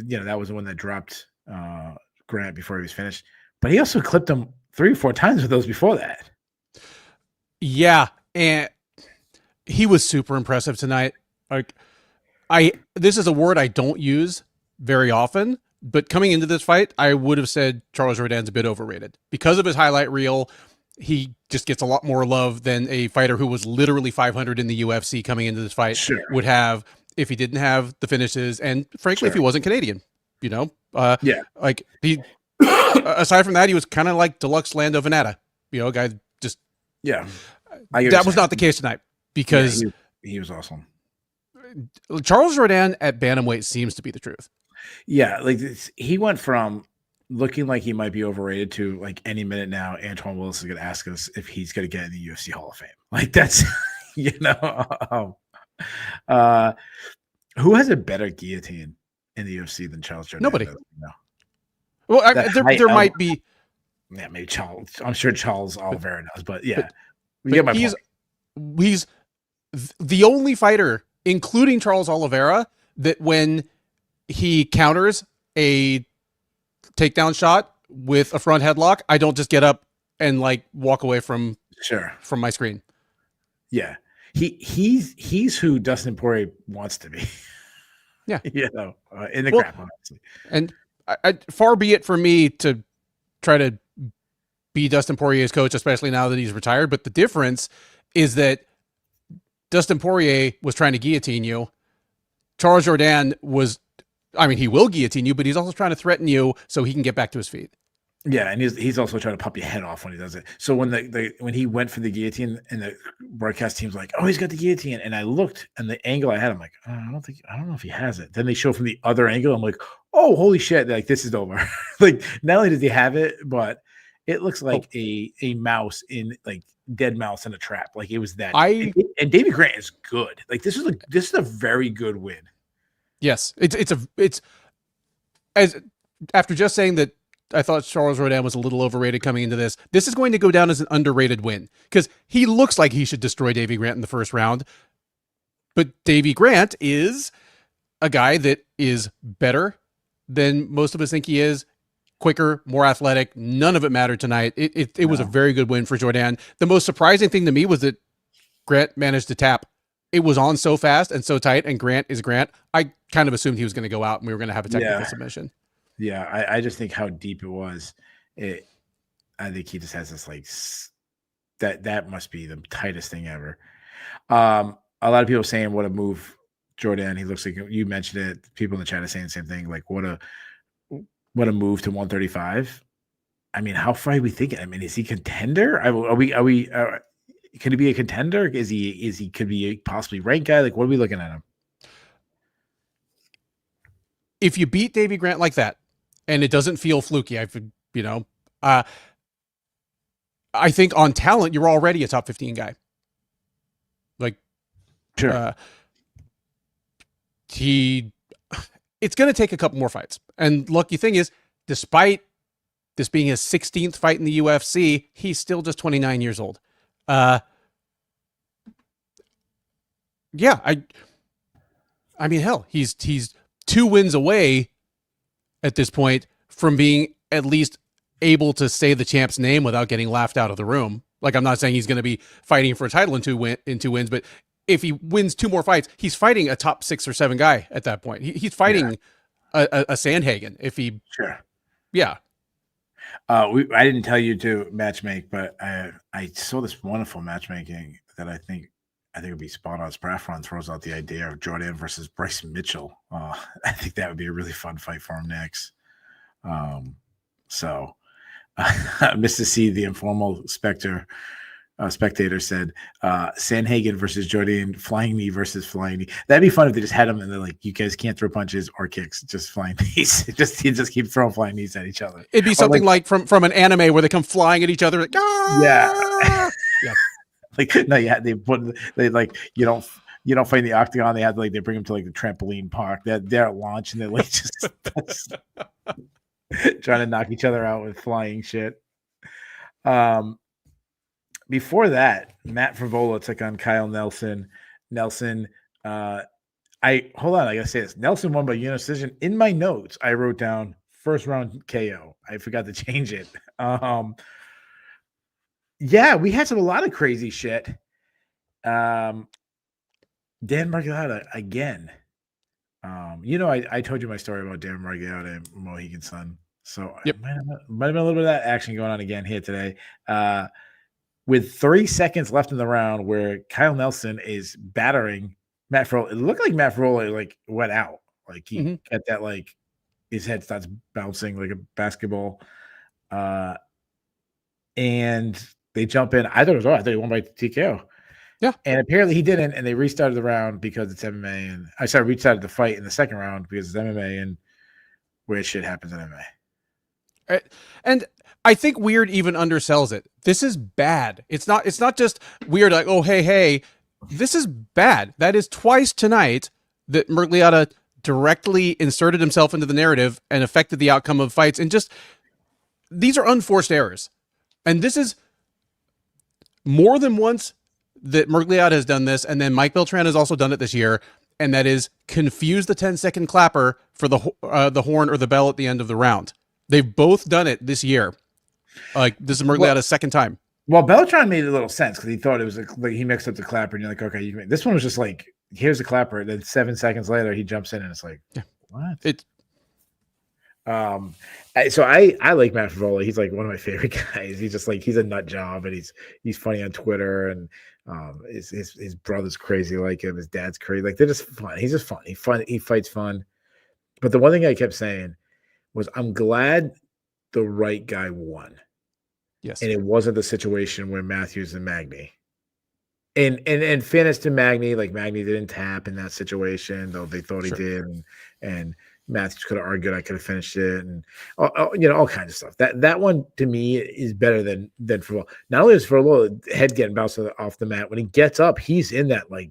that was the one that dropped Grant before he was finished. But he also clipped him 3 or 4 times with those before that. Yeah, and he was super impressive tonight. Like, this is a word I don't use very often, but coming into this fight, I would have said Charles Jourdain's a bit overrated because of his highlight reel. He just gets a lot more love than a fighter who was literally 500 in the UFC coming into this fight would have if he didn't have the finishes, and frankly, if he wasn't Canadian. Like he. Aside from that, he was kind of like deluxe Lando Venata, guy just that was not the case tonight because he was awesome. Charles Jourdain at bantamweight seems to be the truth. Yeah, like he went from looking like he might be overrated to like any minute now, Antoine Willis is going to ask us if he's going to get in the UFC Hall of Fame. Like that's who has a better guillotine in the UFC than Charles Jourdain? Nobody. No. Well, there might be. Yeah, maybe Charles. I'm sure Charles Oliveira knows, but yeah, he's the only fighter, including Charles Oliveira, that when he counters a takedown shot with a front headlock, I don't just get up and like walk away from my screen. Yeah, he's who Dustin Poirier wants to be. Yeah, in the crap, honestly. And far be it for me to try to be Dustin Poirier's coach, especially now that he's retired. But the difference is that Dustin Poirier was trying to guillotine you. Charles Jourdain he will guillotine you, but he's also trying to threaten you so he can get back to his feet. Yeah, and he's also trying to pop your head off when he does it. So when when he went for the guillotine, and the broadcast team's like, "Oh, he's got the guillotine," and I looked, and the angle I had, I'm like, I don't know if he has it. Then they show from the other angle, I'm like, oh, holy shit! Like this is over. Like not only does he have it, but it looks like a mouse in like dead mouse in a trap. Like it was that. And Davey Grant is good. Like this is a very good win. Yes, it's as after just saying that. I thought Charles Jourdain was a little overrated coming into this. This is going to go down as an underrated win because he looks like he should destroy Davey Grant in the first round. But Davey Grant is a guy that is better than most of us think he is, quicker, more athletic. None of it mattered tonight. It was a very good win for Jourdain. The most surprising thing to me was that Grant managed to tap. It was on so fast and so tight, and Grant is Grant. I kind of assumed he was going to go out and we were going to have a technical submission. Yeah, I just think how deep it was. I think he just has this like that must be the tightest thing ever. A lot of people saying what a move Jourdain. He looks like you mentioned it. People in the chat are saying the same thing. Like what a move to 135. I mean, how far are we thinking? I mean, is he contender? Could he be a contender? Is he could be a possibly ranked guy? Like what are we looking at him? If you beat Davey Grant like that, and it doesn't feel fluky, I think on talent, you're already a top 15 guy. Like, sure. It's going to take a couple more fights. And lucky thing is, despite this being his 16th fight in the UFC, he's still just 29 years old. I mean, hell, he's 2 wins away at this point from being at least able to say the champ's name without getting laughed out of the room. Like, I'm not saying he's going to be fighting for a title in 2 wins, but if he wins 2 more fights, he's fighting a top 6 or 7 guy at that point. He's fighting a Sandhagen if he, Sure. yeah. I didn't tell you to matchmake, but I saw this wonderful matchmaking that I think would be spot on. Sprafron throws out the idea of Jordan versus Bryce Mitchell. I think that would be a really fun fight for him next. So Mr. C, the informal spectator said Sandhagen versus Jordan, flying knee versus flying knee. That'd be fun if they just had them and they're like, you guys can't throw punches or kicks, just flying knees. You just keep throwing flying knees at each other. It'd be something like from an anime where they come flying at each other. Like, yeah. Yeah. Like, no, yeah, they like, you don't fight in the octagon. They have to, like, they bring them to like the trampoline park. They're at launch and they're like just trying to knock each other out with flying shit. Before that, Matt Frivola took on Kyle Nelson. Hold on, I gotta say this. Nelson won by unanimous decision. In my notes, I wrote down first round KO. I forgot to change it. Yeah, we had a lot of crazy shit. Dan Margiotta again. I told you my story about Dan Margiotta and Mohegan Sun. So yep. might have been a little bit of that action going on again here today. With 3 seconds left in the round, where Kyle Nelson is battering Matt Frola. It looked like Matt Frola like went out. Like he got that, like his head starts bouncing like a basketball. And they jump in. I thought it was all right. I thought he won by TKO. Yeah. And apparently he didn't. And they restarted the round because it's MMA. And I restarted the fight in the second round because it's MMA, and weird shit happens in MMA. And I think weird even undersells it. This is bad. It's not just weird like, oh, hey. This is bad. That is twice tonight that Margiotta directly inserted himself into the narrative and affected the outcome of fights. And just, these are unforced errors. And this is more than once that Margiotta has done this, and then Mike Beltran has also done it this year, and that is confuse the 10-second clapper for the horn or the bell at the end of the round. They've both done it this year. Like, this is Margliotta's second time. Well, Beltran made a little sense because he thought it was like he mixed up the clapper, and you're like, okay, this one was just like, here's the clapper, and then 7 seconds later he jumps in, and it's like, what? So I like Matt Frivola. He's like one of my favorite guys. He's just like, he's a nut job, and he's funny on Twitter, and his brother's crazy like him, his dad's crazy. Like, they're just fun. He's just fun. He fights fun. But the one thing I kept saying was, I'm glad the right guy won. Yes. And it wasn't the situation where Matthews and Magny. And fairness to Magny, like Magny didn't tap in that situation, though they thought he did, and Matthews could have argued I could have finished it, and all kinds of stuff. That one to me is better than Frivola. Not only is Frivola head getting bounced off the mat, when he gets up, he's in that like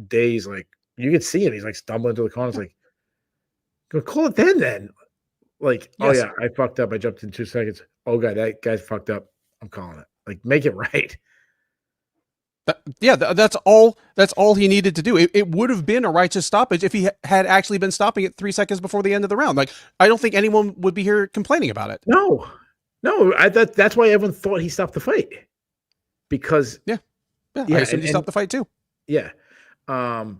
daze, like you can see him. He's like stumbling to the corner. It's like, go call it then. Like, yes. Oh yeah, I fucked up. I jumped in 2 seconds. Oh god, that guy's fucked up. I'm calling it. Like, make it right. That's all he needed to do. It would have been a righteous stoppage if he had actually been stopping it 3 seconds before the end of the round. Like, I don't think anyone would be here complaining about it. No, that's why everyone thought he stopped the fight, because I assumed he stopped the fight too. Yeah, Matt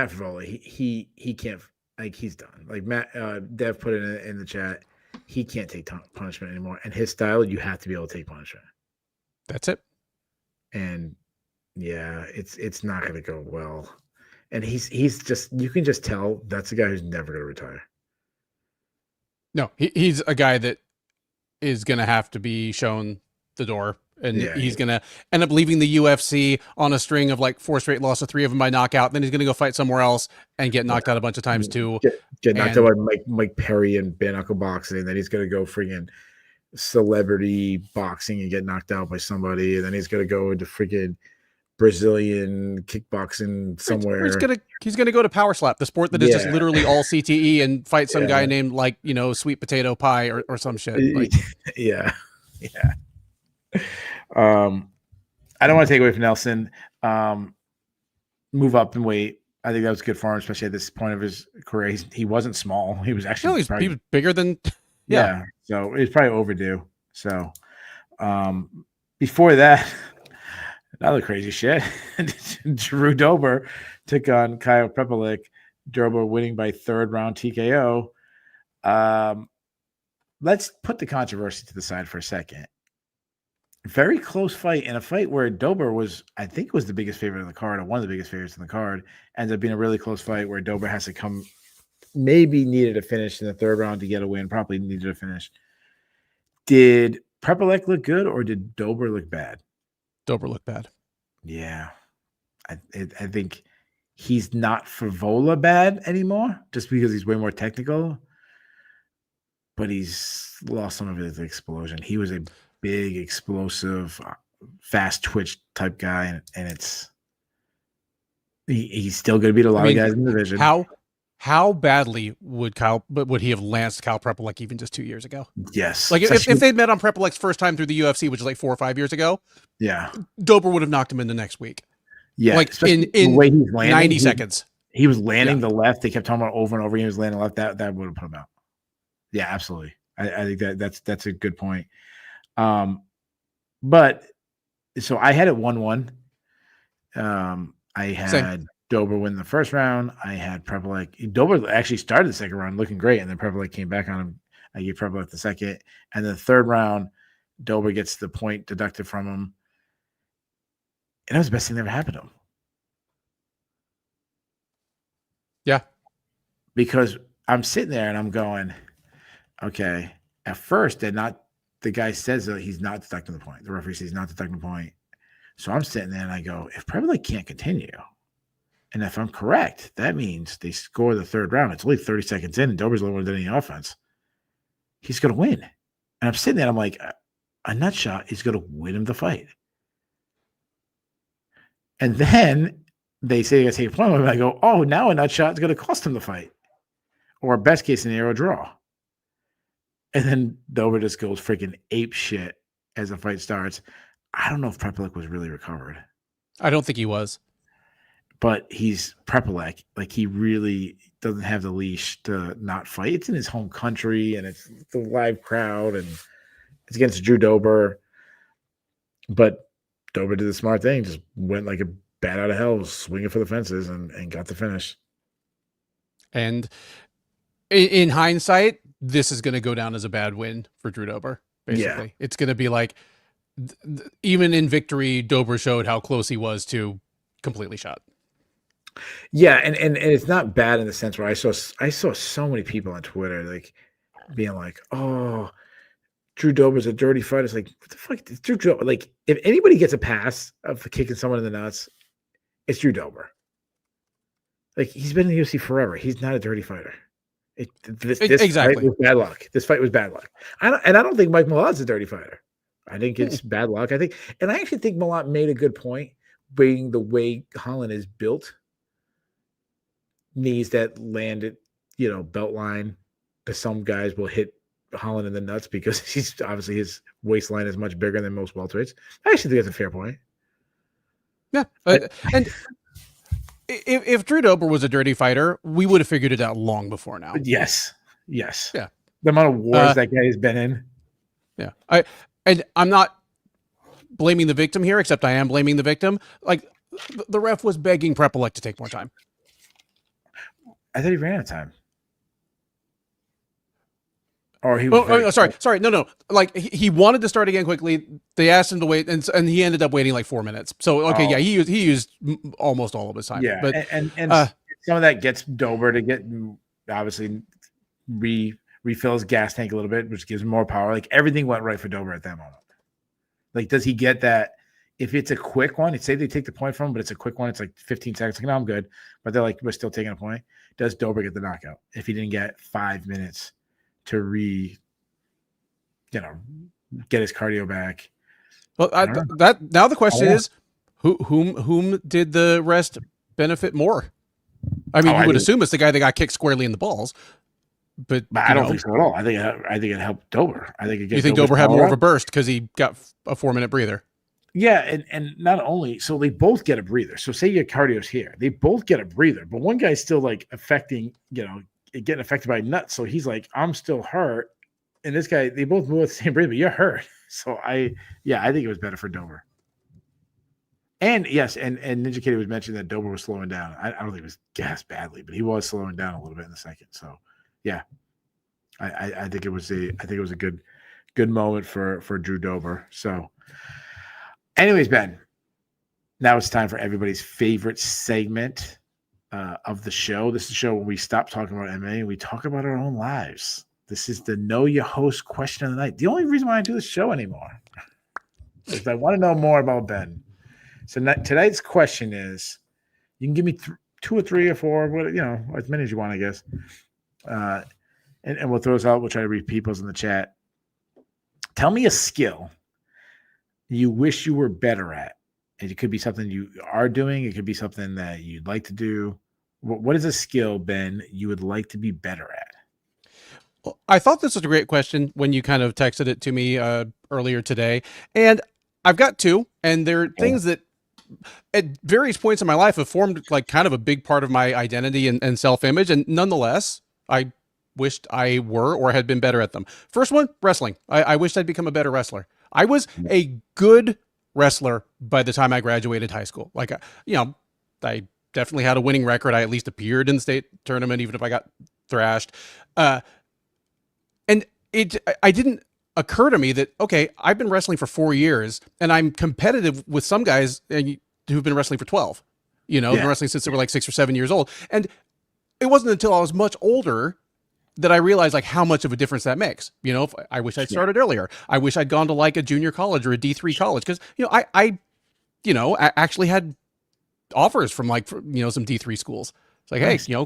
Frivola, he can't, like, he's done. Like Dev put it in the chat, he can't take punishment anymore, and his style, you have to be able to take punishment. That's it. And yeah, it's not going to go well. And he's just, you can just tell that's a guy who's never going to retire. No, he's a guy that is going to have to be shown the door, and he's going to end up leaving the UFC on a string of like 4 straight losses, 3 of them by knockout. Then he's going to go fight somewhere else and get knocked out a bunch of times too. Get knocked out by Mike Perry and bare knuckle boxing. And then he's going to go freaking celebrity boxing and get knocked out by somebody, and then he's gonna go into freaking Brazilian kickboxing somewhere. He's gonna go to Power Slap, the sport that is just literally all CTE, and fight some guy named like Sweet Potato Pie or some shit. Like, yeah. I don't want to take away from Nelson. Move up and weight. I think that was good for him, especially at this point of his career. He wasn't small. He was actually he was bigger than. Yeah, so it's probably overdue. So, Before that, another crazy shit. Drew Dober took on Kyle Prepelic. Dober winning by third round TKO. Let's put the controversy to the side for a second. Very close fight, in a fight where Dober was, I think, was the biggest favorite in the card, or one of the biggest favorites in the card. Ends up being a really close fight where Dober has to come, maybe needed a finish in the third round to get a win, probably needed a finish. Did Prepelic look good, or did Dober look bad? Dober looked bad. Yeah. I think he's not Favola bad anymore, just because he's way more technical. But he's lost some of his explosion. He was a big, explosive, fast twitch type guy, and he's still going to beat a lot of guys in the division. How badly would he have lanced Kyle Prepelic even just 2 years ago? Yes, like if they'd met on Prepelic's first time through the UFC, which is like 4 or 5 years ago, yeah, Dober would have knocked him in the next week. Yeah, like in the way he's landing, 90 seconds. He was landing the left. They kept talking about over and over again. He was landing left. That would have put him out. Yeah, absolutely. I think that's a good point. But so I had it 1-1. I had Dober win the first round. I had Prepelic. Dober actually started the second round looking great, and then Prepelic came back on him. I gave Prepelic the second, and the third round, Dober gets the point deducted from him, and that was the best thing that ever happened to him. Yeah, because I'm sitting there and I'm going, okay. At first, the guy says that he's not deducting the point. The referee says he's not deducting the point. So I'm sitting there and I go, if Prepelic can't continue, and if I'm correct, that means they score the third round. It's only 30 seconds in, and Dober's the only one that did any offense. He's going to win. And I'm sitting there and I'm like, a nut shot is going to win him the fight. And then they say they got to take a point, and I go, oh, now a nut shot is going to cost him the fight. Or best case scenario, draw. And then Dober just goes freaking ape shit as the fight starts. I don't know if Prepelic was really recovered. I don't think he was. But he's Prepelic. Like, he really doesn't have the leash to not fight. It's in his home country, and it's the live crowd, and it's against Drew Dober. But Dober did the smart thing, just went like a bat out of hell, swinging for the fences, and got the finish. And in hindsight, this is going to go down as a bad win for Drew Dober. Basically, yeah. It's going to be like, even in victory, Dober showed how close he was to completely shot. Yeah, and it's not bad in the sense where I saw so many people on Twitter like being like, "Oh, Drew Dober's a dirty fighter." It's like, what the fuck? It's Drew Dober. Like, if anybody gets a pass of kicking someone in the nuts, it's Drew Dober. Like, he's been in the UFC forever. He's not a dirty fighter. This exactly. Fight was bad luck. This fight was bad luck. I don't think Mike Malot's a dirty fighter. I think it's bad luck. I actually think Malott made a good point, being the way Holland is built. Knees that land at, belt line. Because some guys will hit Holland in the nuts because he's obviously his waistline is much bigger than most welterweights. I actually think that's a fair point. Yeah, and if Drew Dober was a dirty fighter, we would have figured it out long before now. Yes. Yeah. The amount of wars that guy has been in. Yeah. I'm not blaming the victim here, except I am blaming the victim. Like, the ref was begging Prepelic to take more time. I thought he ran out of time. Or he was sorry. No. Like, he wanted to start again quickly. They asked him to wait, and he ended up waiting like 4 minutes. So, okay, yeah, he used almost all of his time. Yeah, but and some of that gets Dober to get, obviously, refill his gas tank a little bit, which gives him more power. Like, everything went right for Dober at that moment. Like, does he get that? If it's a quick one, say they take the point from him, but it's a quick one, it's like 15 seconds. Like, no, I'm good. But they're like, we're still taking a point. Does Dober get the knockout if he didn't get 5 minutes to get his cardio back? Well, now the question is, whom did the rest benefit more? I mean, you would assume it's the guy that got kicked squarely in the balls, but I don't think so at all. I think it helped Dober. You think Dober had more of a burst because he got a 4-minute breather? Yeah, and not only so they both get a breather. So say your cardio's here, they both get a breather, but one guy's still like getting affected by nuts. So he's like, I'm still hurt. and this guy, they both move at the same rate, but you're hurt. So I think it was better for Dober. And yes, and Ninja Kitty was mentioning that Dober was slowing down. I don't think it was gassed badly, but he was slowing down a little bit in the second. So yeah, I think it was a good moment for Drew Dober. So, anyways, Ben, now it's time for everybody's favorite segment of the show. This is the show where we stop talking about MMA and we talk about our own lives. This is the Know Your Host question of the night. The only reason why I do this show anymore is I want to know more about Ben. So tonight's question is, you can give me 2 or 3 or 4, as many as you want, I guess. And we'll throw this out. We'll try to read people's in the chat. Tell me a skill you wish you were better at. It could be something you are doing. It could be something that you'd like to do. What is a skill, Ben, you would like to be better at? Well, I thought this was a great question when you kind of texted it to me earlier today. And I've got 2, and they're things that at various points in my life have formed like kind of a big part of my identity and self-image. And nonetheless, I wished I were or had been better at them. First one, wrestling. I wished I'd become a better wrestler. I was a good wrestler by the time I graduated high school. Like, I definitely had a winning record. I at least appeared in the state tournament, even if I got thrashed. And I didn't occur to me that, okay, I've been wrestling for 4 years and I'm competitive with some guys who've been wrestling for 12, been wrestling since they were like 6 or 7 years old. And it wasn't until I was much older that I realized like how much of a difference that makes. I wish I'd started earlier. I wish I'd gone to like a junior college or a D3 college. Cause I actually had offers from like, some D3 schools. It's like, Nice. Hey,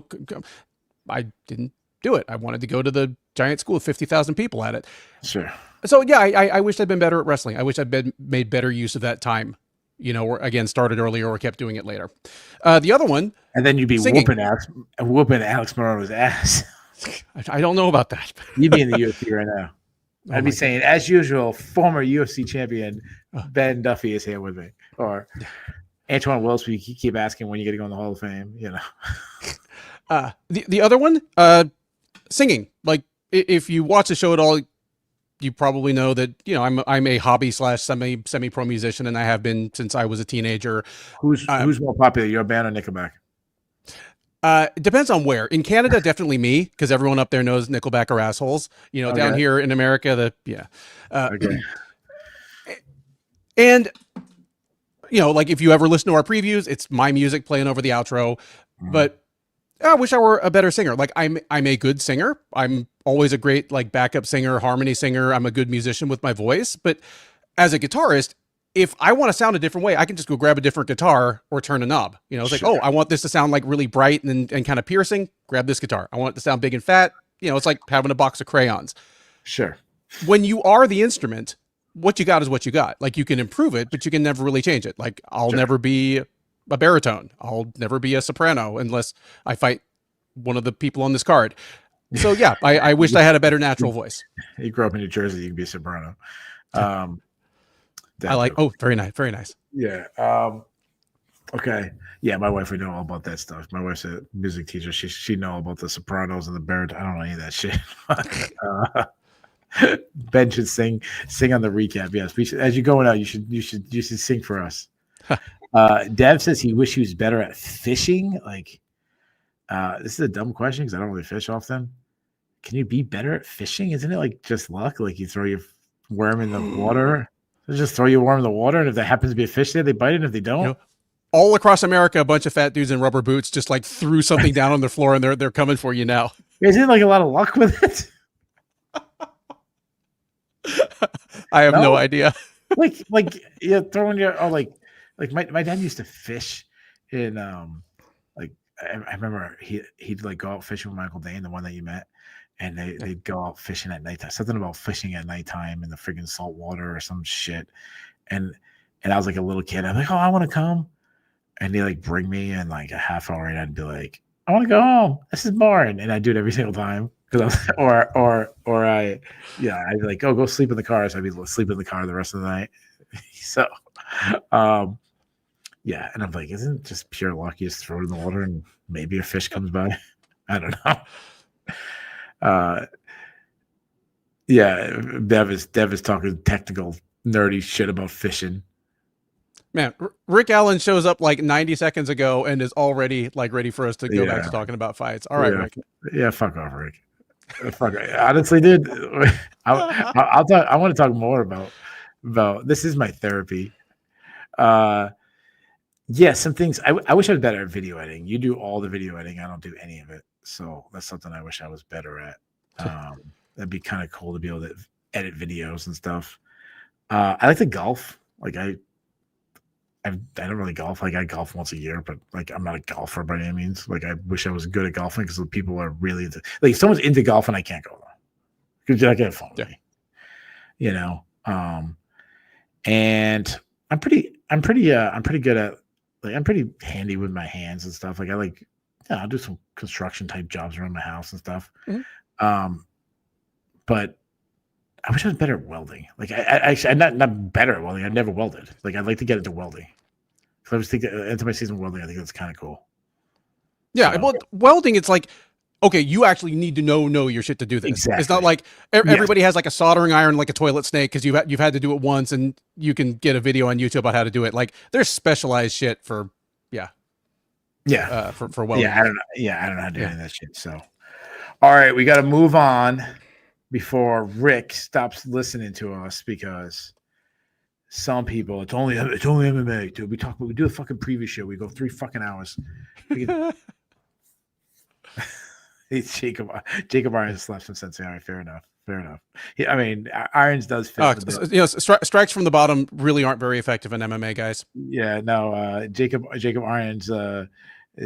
I didn't do it. I wanted to go to the giant school with 50,000 people at it. Sure. So yeah, I wish I'd been better at wrestling. I wish I'd made better use of that time, or again, started earlier or kept doing it later. The other one. And then you'd be singing. whooping Alex Morono's ass. I don't know about that. You'd be in the UFC right now. I'd be saying, as usual, former UFC champion Ben Duffy is here with me. Or Antoine Wills, we keep asking when you get to go in the Hall of Fame, The other one, singing. Like, if you watch the show at all, you probably know that, I'm a hobby / semi-pro musician, and I have been since I was a teenager. Who's more popular, your band or Nickelback? It depends on where. In Canada, definitely me, because everyone up there knows Nickelback are assholes. Down here in America, okay. And, like if you ever listen to our previews, it's my music playing over the outro. But I wish I were a better singer. Like I'm a good singer. I'm always a great like backup singer, harmony singer. I'm a good musician with my voice. But as a guitarist, if I want to sound a different way, I can just go grab a different guitar or turn a knob. It's like, I want this to sound like really bright and kind of piercing. Grab this guitar. I want it to sound big and fat. It's like having a box of crayons. Sure. When you are the instrument, what you got is what you got. Like you can improve it, but you can never really change it. Like I'll never be a baritone. I'll never be a soprano unless I fight one of the people on this card. So yeah, I wished I had a better natural voice. You grew up in New Jersey, you can be a soprano. I like, very nice. Very nice. Yeah. Okay. Yeah, my wife would know all about that stuff. My wife's a music teacher. She know about the sopranos and the baritone. I don't know any of that shit. Ben should sing on the recap. Yes, we should, as you're going out, you should sing for us. Dev says he wished he was better at fishing. Like, this is a dumb question because I don't really fish often. Can you be better at fishing? Isn't it like just luck? Like you throw your worm in the water, just throw your worm in the water, and if there happens to be a fish there, they bite it. And if they don't, all across America, a bunch of fat dudes in rubber boots just like threw something down on the floor, and they're coming for you now. Isn't it like a lot of luck with it? I have no idea. like you're throwing your like my dad used to fish in like I remember he'd like go out fishing with my Uncle Dane, the one that you met, and they'd go out fishing at nighttime. Something about fishing at nighttime in the friggin' salt water or some shit. And I was like a little kid. I'm like, I want to come. And they like bring me in like a half hour, and I'd be like, I want to go home. This is boring. And I do it every single time. I'd be like, go sleep in the car. So I'd be sleeping in the car the rest of the night. So, yeah. And I'm like, isn't it just pure luck? You just throw it in the water and maybe a fish comes by. I don't know. Yeah, Dev is talking technical, nerdy shit about fishing. Man, Rick Allen shows up like 90 seconds ago and is already like ready for us to go back Yeah, to talking about fights. All right, yeah, Rick. yeah. Fuck off, Rick. Fuck. Honestly, dude, I'll talk. I want to talk more about. This is my therapy. Uh, yeah, some things. I wish I was better at video editing. You do all the video editing. I don't do any of it. So that's something I wish I was better at. That'd be kind of cool to be able to edit videos and stuff. I like to golf. Like I don't really golf. Like I golf once a year, but like I'm not a golfer by any means. Like I wish I was good at golfing because people are really like if someone's into golfing, I can't go though because you're not gonna follow me. You know, and I'm pretty good at like I'm pretty handy with my hands and stuff. Like I'll do some construction type jobs around my house and stuff. Mm-hmm. But I wish I was better at welding. Like I'm not better at welding. I've never welded. Like I'd like to get into welding. So I was thinking into my season welding. I think that's kind of cool. Yeah, So, well, welding, it's like, okay, you actually need to know your shit to do this. Exactly. It's not like everybody has like a soldering iron, like a toilet snake, because you've had to do it once, and you can get a video on YouTube about how to do it. Like there's specialized shit for for welding. Yeah, I don't know how to do any of that shit. So, all right, we got to move on before Rick stops listening to us because some people it's only MMA. Dude, we do a fucking preview show. We go 3 fucking hours. It's Jacob Irons slaps some sense. All right, fair enough. Yeah, I mean, Irons does fit. Strikes from the bottom really aren't very effective in MMA, guys. Yeah, no. Jacob Irons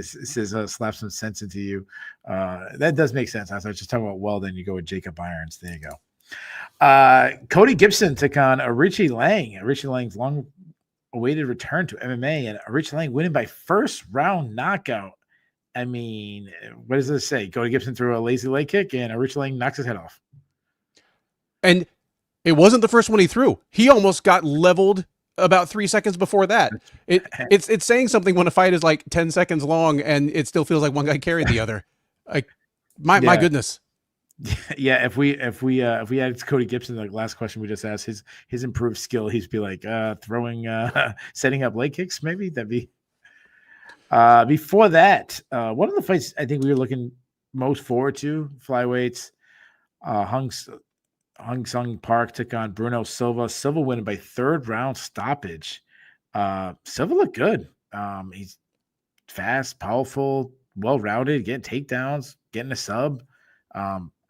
says slap some sense into you. That does make sense. I was just talking about welding. You go with Jacob Irons. There you go. Cody Gibson took on Richie Lang. Richie Lang's long-awaited return to MMA, and Richie Lang winning by first round knockout. I mean, what does this say? Cody Gibson threw a lazy leg kick, and Richie Lang knocks his head off. And it wasn't the first one he threw. He almost got leveled about 3 seconds before that. It's saying something when a fight is like 10 seconds long and it still feels like one guy carried the other. Like my goodness. Yeah, if we had Cody Gibson, like last question we just asked, his improved skill, he'd be like throwing setting up leg kicks, maybe. That'd be before that, one of the fights I think we were looking most forward to, flyweights, Hung Sung Park took on Bruno Silva. Silva winning by third round stoppage. Silva looked good. He's fast, powerful, well-rounded, getting takedowns, getting a sub.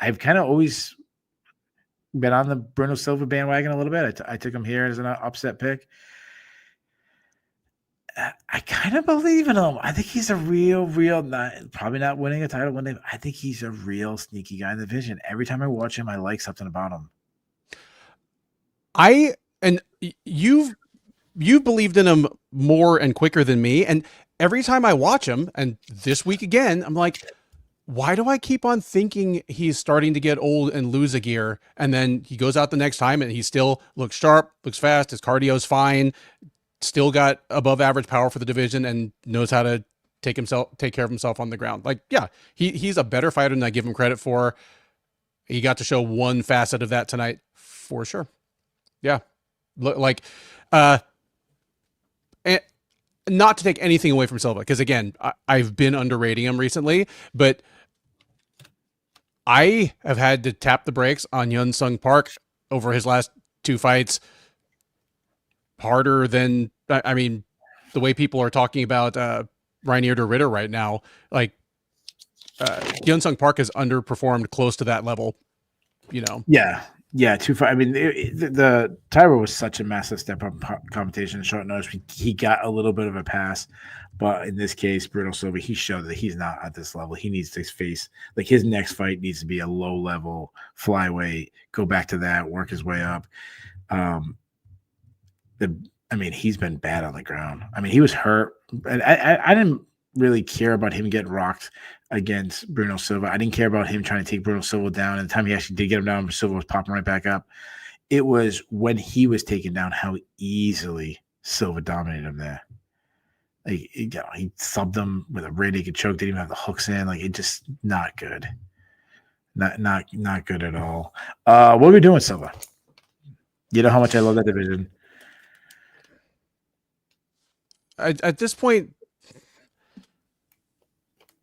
I've kind of always been on the Bruno Silva bandwagon a little bit. I took him here as an upset pick. I kind of believe in him. I think he's a real, probably not winning a title one day. I think he's a real sneaky guy in the division. Every time I watch him, I like something about him. You've believed in him more and quicker than me. And every time I watch him, and this week again, I'm like, why do I keep on thinking he's starting to get old and lose a gear? And then he goes out the next time and he still looks sharp, looks fast. His cardio's fine. Still got above average power for the division and knows how to take care of himself on the ground. Like, yeah, he's a better fighter than I give him credit for. He got to show one facet of that tonight for sure. Yeah. And not to take anything away from Silva, because again, I've been underrating him recently, but I have had to tap the brakes on Hyun Sung Park over his last 2 fights. Harder than, I mean, the way people are talking about Reinier De Ridder right now, like Hyun Sung Park has underperformed close to that level, you know? Yeah, 2 fights. I mean, the Tyro was such a massive step up competition. Short notice, he got a little bit of a pass, but in this case, Bruno Silva, he showed that he's not at this level. He needs to face, like, his next fight needs to be a low level flyweight, go back to that, work his way up. He's been bad on the ground. I mean, he was hurt, and I didn't really care about him getting rocked against Bruno Silva. I didn't care about him trying to take Bruno Silva down. And the time he actually did get him down, Silva was popping right back up. It was when he was taken down how easily Silva dominated him there. Like, he subbed him with a rear naked choke. Didn't even have the hooks in. Like, it just not good. Not good at all. What are we doing, Silva? You know how much I love that division. At this point,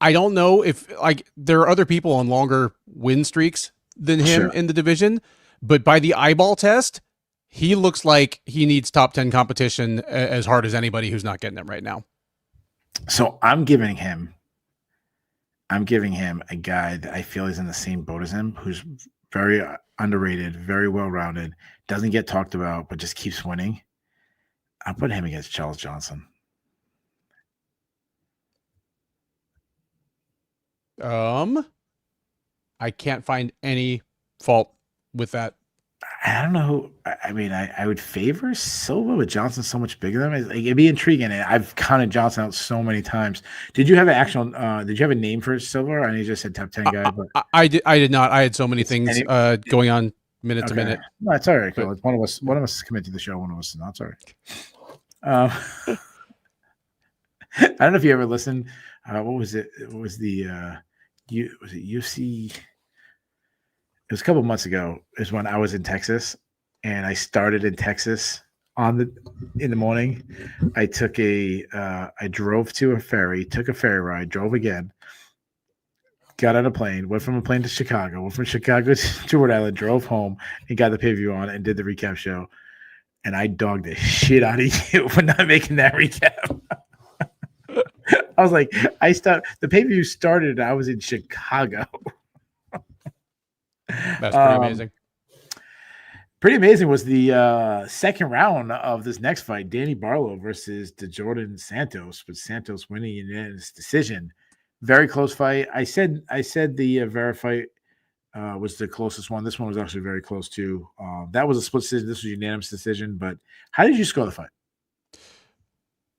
I don't know if like there are other people on longer win streaks than him Sure. in the division, but by the eyeball test, he looks like he needs top 10 competition as hard as anybody who's not getting it right now. So I'm giving him a guy that I feel is in the same boat as him, who's very underrated, very well-rounded, doesn't get talked about, but just keeps winning. I'll put him against Charles Johnson. I can't find any fault with that. I don't know who. I mean, I would favor Silva, but Johnson's so much bigger than him. It'd be intriguing. And I've counted Johnson out so many times. Did you have an actual? Did you have a name for Silva? I know you just said top 10 guy, but I did not. I had so many things going on minute to minute. No, it's all right. Cool. It's one of us commit to the show. One of us is not. Sorry. I don't know if you ever listened. What was it? What was the was it UFC? It was a couple months ago. Is when I was in Texas, and I started in Texas in the morning. I drove to a ferry, took a ferry ride, drove again, got on a plane, went from a plane to Chicago, went from Chicago to Rhode Island, drove home, and got the pay-per-view on and did the recap show. And I dogged the shit out of you for not making that recap. I was like, the pay-per-view started, and I was in Chicago. That's pretty amazing. Pretty amazing was the second round of this next fight, Danny Barlow versus DeJordan Santos, with Santos winning in unanimous decision. Very close fight. I said the Vera fight was the closest one. This one was actually very close too. That was a split decision. This was a unanimous decision. But how did you score the fight?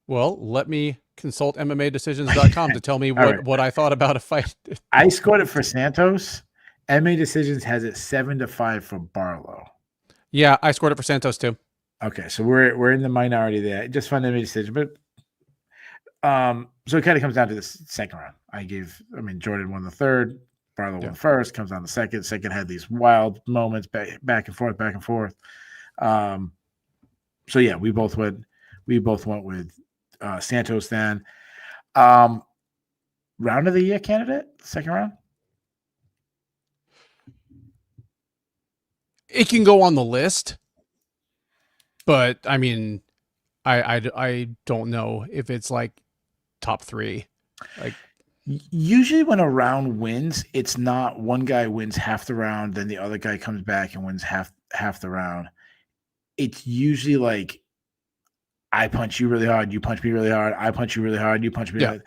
Well, let me consult MMAdecisions.com to tell me what I thought about a fight. I scored it for Santos. MMA Decisions has it 7-5 for Barlow. Yeah, I scored it for Santos too. Okay, so we're in the minority there. Just fun MMA decision, but so it kind of comes down to this second round. Jordan won the third, Barlow won first, comes down the second. Second had these wild moments back and forth. So yeah, we both went with Santos then. Round of the year candidate, second round. It can go on the list, but I mean, I don't know if it's like top 3. Like usually when a round wins, it's not one guy wins half the round, then the other guy comes back and wins half the round. It's usually like I punch you really hard, you punch me really hard, I punch you really hard, you punch me. Hard.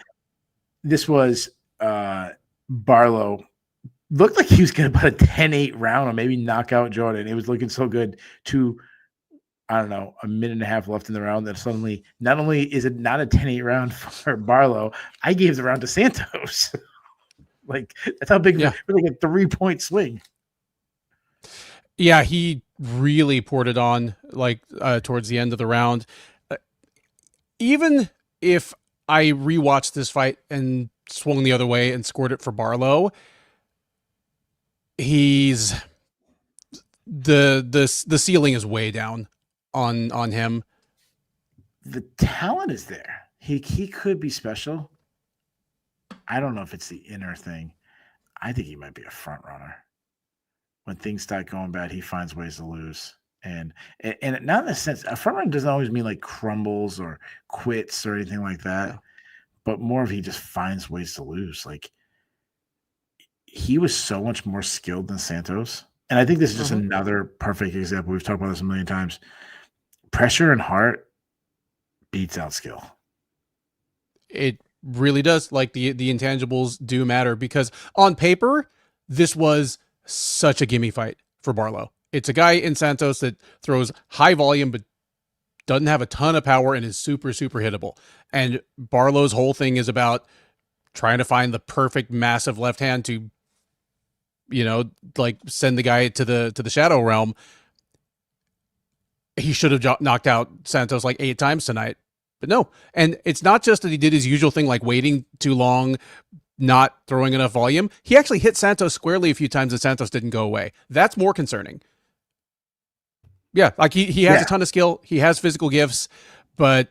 This was Barlow. Looked like he was getting about a 10-8 round or maybe knock out Jordan. It was looking so good to, I don't know, a minute and a half left in the round that suddenly, not only is it not a 10-8 round for Barlow, I gave the round to Santos. Like, that's how big, like a 3-point swing. Yeah, he really poured it on towards the end of the round. Even if I rewatched this fight and swung the other way and scored it for Barlow, he's the ceiling is way down on him. The talent is there. He could be special. I don't know if it's the inner thing. I think he might be a front runner. When things start going bad, he finds ways to lose. And not in the sense, a front runner doesn't always mean like crumbles or quits or anything like that, but more of he just finds ways to lose. Like, he was so much more skilled than Santos. And I think this is just another perfect example. We've talked about this a million times. Pressure and heart beats out skill. It really does. Like the intangibles do matter, because on paper, this was such a gimme fight for Barlow. It's a guy in Santos that throws high volume, but doesn't have a ton of power and is super, super hittable. And Barlow's whole thing is about trying to find the perfect massive left hand to, send the guy to the shadow realm. He should have knocked out Santos like 8 times tonight, but no. And it's not just that he did his usual thing, like waiting too long, not throwing enough volume. He actually hit Santos squarely a few times and Santos didn't go away. That's more concerning. Yeah, like he has a ton of skill. He has physical gifts, but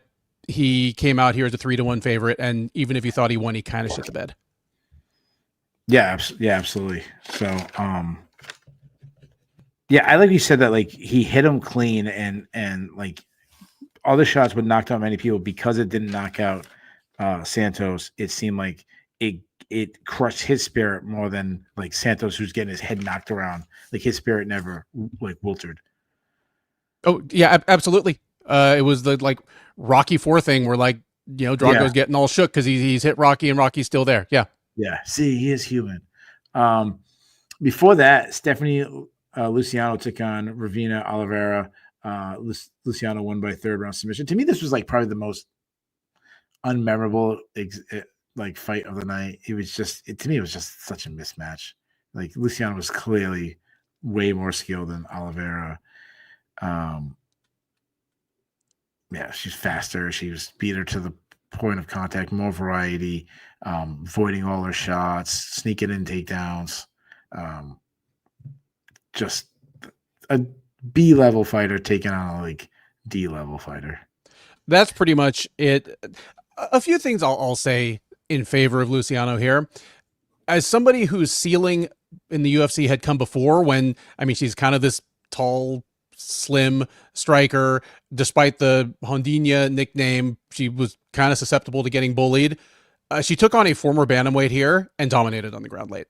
he came out here as a 3-1 favorite. And even if you thought he won, he kind of shit the bed. Yeah, absolutely. So, yeah, I like you said that, like, he hit him clean and like all the shots would knock out many people because it didn't knock out Santos. It seemed like it crushed his spirit more than like Santos, who's getting his head knocked around. Like his spirit never like wilted. Oh yeah, absolutely. It was the like Rocky 4 thing where like, you know, Drago's getting all shook because he's hit Rocky and Rocky's still there. Yeah. Yeah. See, he is human. Before that, Stephanie Luciano took on Ravina Oliveira. Luciano won by 3rd round submission. To me, this was like probably the most unmemorable like fight of the night. It was just to me, it was just such a mismatch. Like Luciano was clearly way more skilled than Oliveira. Yeah, she's faster. She was beat her to the point of contact, more variety, voiding all her shots, sneaking in takedowns. Just a B-level fighter taking on a like D-level fighter. That's pretty much it. A few things I'll say in favor of Luciano here. As somebody whose ceiling in the UFC had come before, when, I mean, she's kind of this tall, slim striker. Despite the Hondinia nickname, she was kind of susceptible to getting bullied. She took on a former bantamweight here and dominated on the ground late.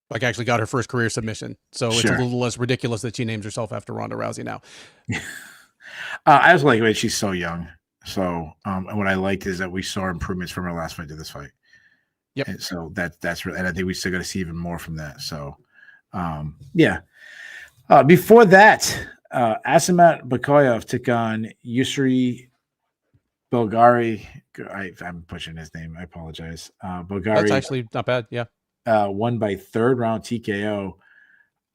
Like actually got her first career submission. So it's a little less ridiculous that she names herself after Ronda Rousey now. I was like, she's so young. So, and what I liked is that we saw improvements from her last fight to this fight. Yep. And so that's really, and I think we still got to see even more from that. So, yeah. Before that, Khazmat Chimaev took on Yusri Belgari. I'm butchering his name. I apologize. Belgari. That's actually not bad. Yeah. Won by 3rd round TKO.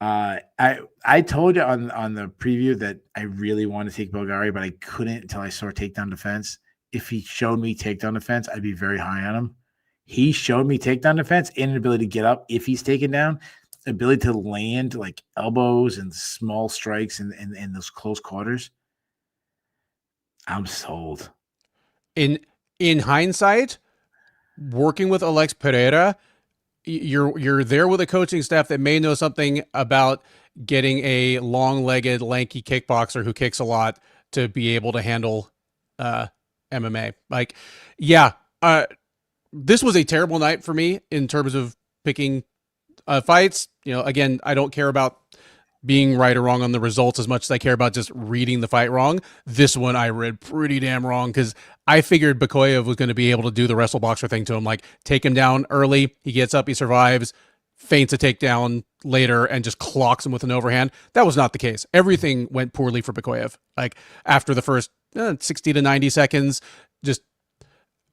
I told you on the preview that I really want to take Belgari, but I couldn't until I saw takedown defense. If he showed me takedown defense, I'd be very high on him. He showed me takedown defense and an ability to get up if he's taken down, ability to land like elbows and small strikes in those close quarters. I'm sold. In hindsight, working with Alex Pereira, you're there with a coaching staff that may know something about getting a long-legged, lanky kickboxer who kicks a lot to be able to handle MMA. Like, yeah, this was a terrible night for me in terms of picking fights. You know, again, I don't care about being right or wrong on the results as much as I care about just reading the fight wrong. This one I read pretty damn wrong because I figured Bakoyev was going to be able to do the wrestle boxer thing to him, like take him down early, he gets up, he survives, feints a takedown later, and just clocks him with an overhand. That was not the case. Everything went poorly for Bakoyev. Like after the first 60 to 90 seconds, just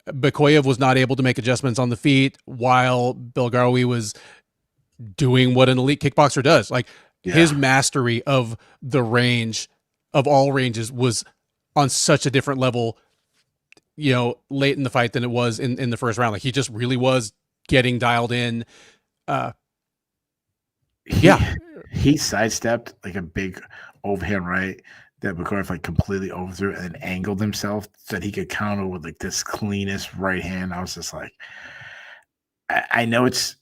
Bakoyev was not able to make adjustments on the feet while Belgarawi was doing what an elite kickboxer does. Like his mastery of the range of all ranges was on such a different level, you know, late in the fight than it was in the first round. Like he just really was getting dialed in. He sidestepped like a big overhand right that Bakoyev like completely overthrew and then angled himself so that he could counter with like this cleanest right hand. I was just like, I know it's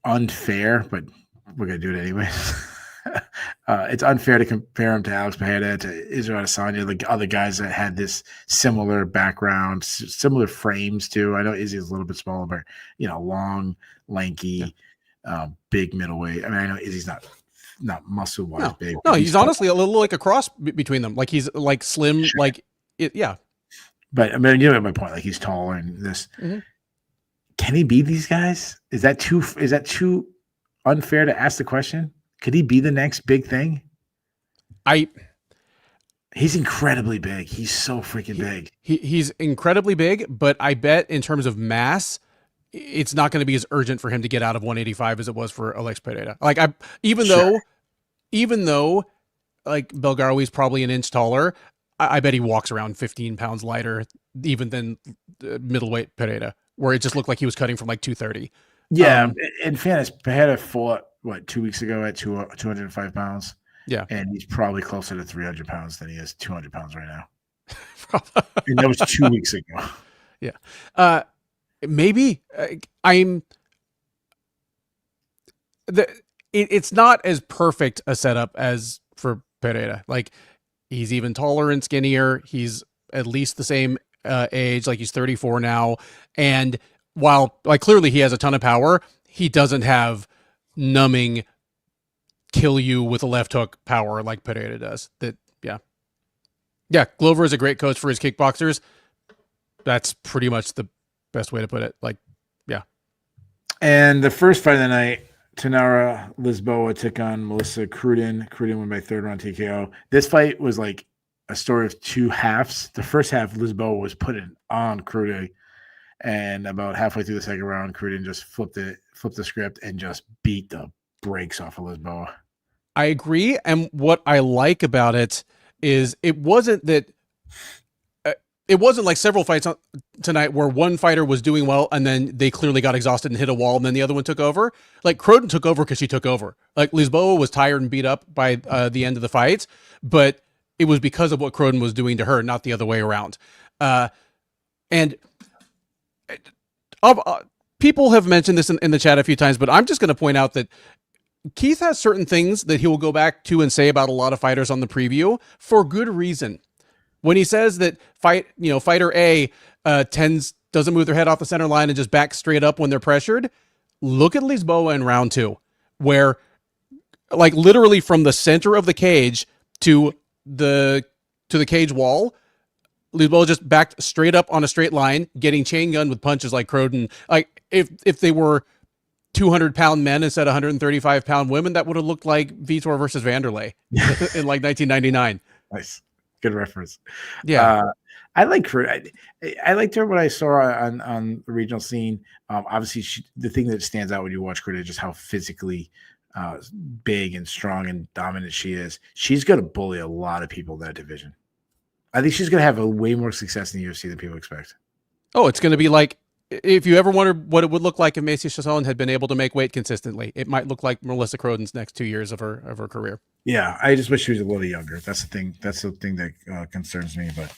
unfair, but we're gonna do it anyways. It's unfair to compare him to Alex Pereira, to Israel Adesanya, like other guys that had this similar background, similar frames too. I know Izzy's a little bit smaller, but you know, long, lanky, big middleweight. I mean, I know Izzy's not muscle wise big. No, he's honestly a little like a cross between them. Like he's like slim, like it. Yeah. But I mean, you know my point. Like he's taller and this. Mm-hmm. Can he beat these guys? Is that too unfair to ask the question? Could he be the next big thing? He's incredibly big. He's so freaking big. He's incredibly big, but I bet in terms of mass, it's not going to be as urgent for him to get out of 185 as it was for Alex Pereira. Like even though like Belgarawi's probably an inch taller, I bet he walks around 15 pounds lighter even than middleweight Pereira. where it just looked like he was cutting from like 230. Yeah, in fairness, Pereira fought 2 weeks ago at 205 pounds. Yeah, and he's probably closer to 300 pounds than he is 200 pounds right now. And that was 2 weeks ago. Yeah, maybe it's not as perfect a setup as for Pereira. Like, he's even taller and skinnier. He's at least the same age. Like, he's 34 now, and while like clearly he has a ton of power, he doesn't have numbing kill you with a left hook power like Pereira does. Yeah, Glover is a great coach for his kickboxers. That's pretty much the best way to put it. Like, yeah. And the first fight of the night, Tanara Lisboa took on Melissa Cruden. Cruden won by 3rd round TKO. This fight was like a story of 2 halves. The first half, Lisboa was putting on Cruden, and about halfway through the second round, Cruden just flipped the script and just beat the brakes off of Lisboa. I agree, and what I like about it is it wasn't like several fights tonight where one fighter was doing well and then they clearly got exhausted and hit a wall and then the other one took over. Like, Cruden took over because she took over. Like, Lisboa was tired and beat up by the end of the fight, but it was because of what Cruden was doing to her, not the other way around. And people have mentioned this in the chat a few times, but I'm just going to point out that Keith has certain things that he will go back to and say about a lot of fighters on the preview for good reason. When he says that fighter A doesn't move their head off the center line and just back straight up when they're pressured, look at Lisboa in round 2, where like literally from the center of the cage to the cage wall, Lisboa just backed straight up on a straight line, getting chain gunned with punches like Cruden. Like, if they were 200-pound men instead of 135-pound women, that would have looked like Vitor versus Vanderlei in like 1999. Nice. Good reference. Yeah. I like her. I liked her when I saw her on the regional scene. Obviously, the thing that stands out when you watch her is just how physically big and strong and dominant she is. She's going to bully a lot of people in that division. I think she's going to have a way more success in the UFC than people expect. Oh, it's going to be like, if you ever wondered what it would look like if Macy Chiasson had been able to make weight consistently, it might look like Melissa Cruden's next 2 years of her career. Yeah, I just wish she was a little younger. That's the thing. That's the thing that concerns me. But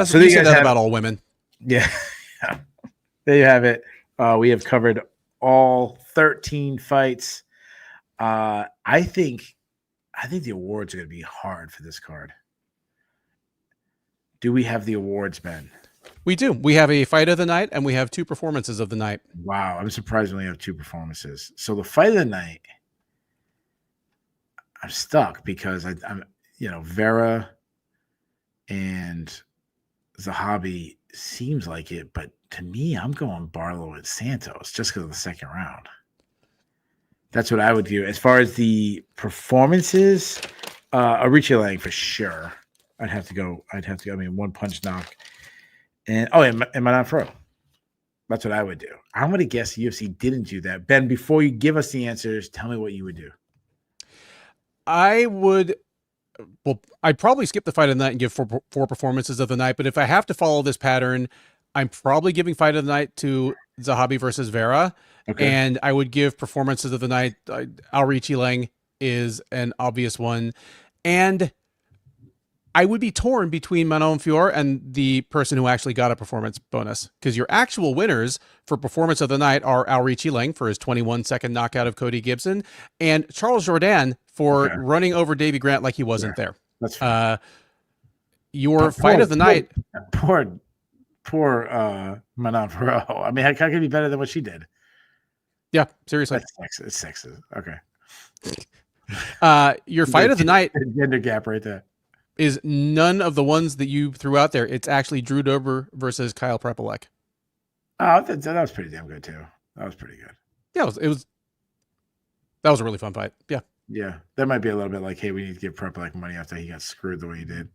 so you say that about all women. Yeah, there you have it. We have covered all 13 fights. I think the awards are going to be hard for this card. Do we have the awards, Ben? We do. We have a fight of the night and we have 2 performances of the night. Wow, I'm surprised we only have 2 performances. So the fight of the night, I'm stuck because I'm Vera and Zahabi seems like it, but to me, I'm going Barlow and Santos just because of the second round. That's what I would do. As far as the performances, Arichi Lang for sure. I'd have to go. I mean, one punch knock. And Manon Fro. That's what I would do. I'm going to guess the UFC didn't do that. Ben, before you give us the answers, tell me what you would do. I'd probably skip the fight of the night and give four performances of the night. But if I have to follow this pattern, I'm probably giving fight of the night to Zahabi versus Vera. Okay. And I would give performances of the night. Arichi Lang is an obvious one. And I would be torn between Manon Fior and the person who actually got a performance bonus, because your actual winners for performance of the night are Arichi Lang for his 21-second knockout of Cody Gibson and Charles Jourdain for running over Davey Grant like he wasn't there. That's fine. Your fight of the night. Poor Manon Fior. I mean, how can it be better than what she did? Yeah, seriously. It's sexist. Okay. Your fight of the night. Gender gap right there. Is none of the ones that you threw out there. It's actually Drew Dober versus Kyle Prepolek. Oh, that was pretty damn good too. That was pretty good. Yeah, it was. That was a really fun fight. Yeah. Yeah, that might be a little bit like, hey, we need to give Prepolek money after he got screwed the way he did.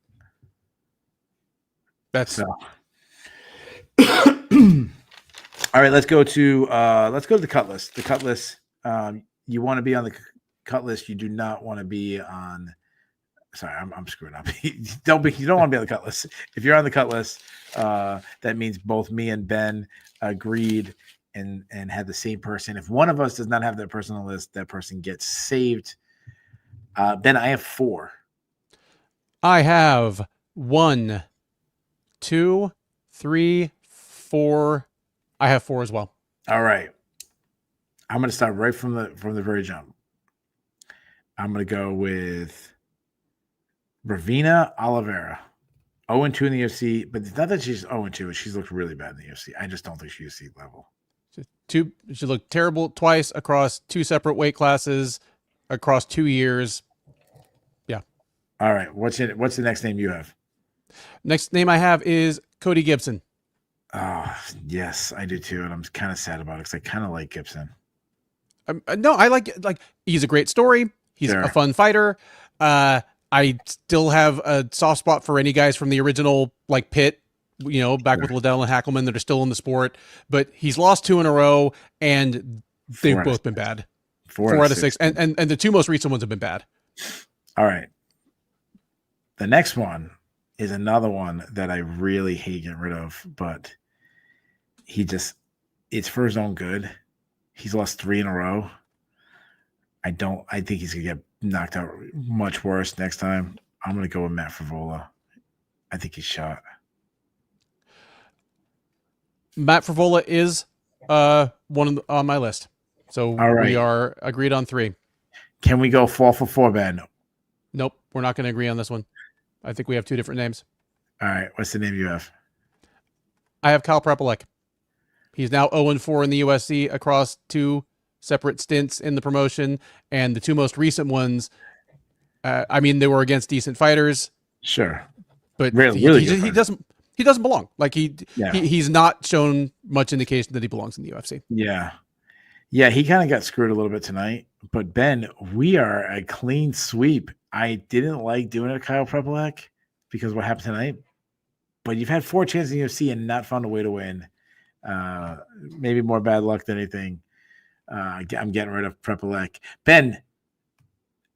That's so. All right, let's go to the cut list. The cut list. You want to be on the cut list. You do not want to be on Sorry, I'm screwing up. You don't want to be on the cut list. If you're on the cut list, that means both me and Ben agreed and had the same person. If one of us does not have that person on the list, that person gets saved. Ben, I have 4. I have 1, 2, 3, 4. I have 4 as well. All right. I'm going to start right from the very jump. I'm going to go with Ravina Oliveira. 0-2 in the UFC, but it's not that she's 0-2. She's looked really bad in the UFC. I just don't think she's UFC level. She looked terrible twice across 2 separate weight classes across 2 years. Yeah. All right. What's the next name you have? Next name I have is Cody Gibson. Oh, yes, I do too. And I'm kind of sad about it because I kind of like Gibson. No, I like he's a great story. He's a fun fighter. I still have a soft spot for any guys from the original Pit, back with Liddell and Hackelman that are still in the sport. But he's lost 2 in a row, and they've both been bad. 4 out of 6, and the 2 most recent ones have been bad. All right. The next one is another one that I really hate getting rid of, but it's for his own good. He's lost 3 in a row. I think he's going to get knocked out much worse next time. I'm going to go with Matt Favola. I think he's shot. Matt Favola is one on my list. So we are agreed on 3. Can we go 4 for 4, Ben? Nope. We're not going to agree on this one. I think we have 2 different names. All right. What's the name you have? I have Kyle Prepolek. He's now 0-4 in the UFC across 2 separate stints in the promotion, and the 2 most recent ones, they were against decent fighters. Sure, but really he doesn't belong. He's not shown much indication that he belongs in the UFC. Yeah, he kind of got screwed a little bit tonight. But Ben, we are a clean sweep. I didn't like doing it to Kyle Prepolek because of what happened tonight. But you've had 4 chances in the UFC and not found a way to win. Maybe more bad luck than anything. I'm getting rid of Prepolek. Ben,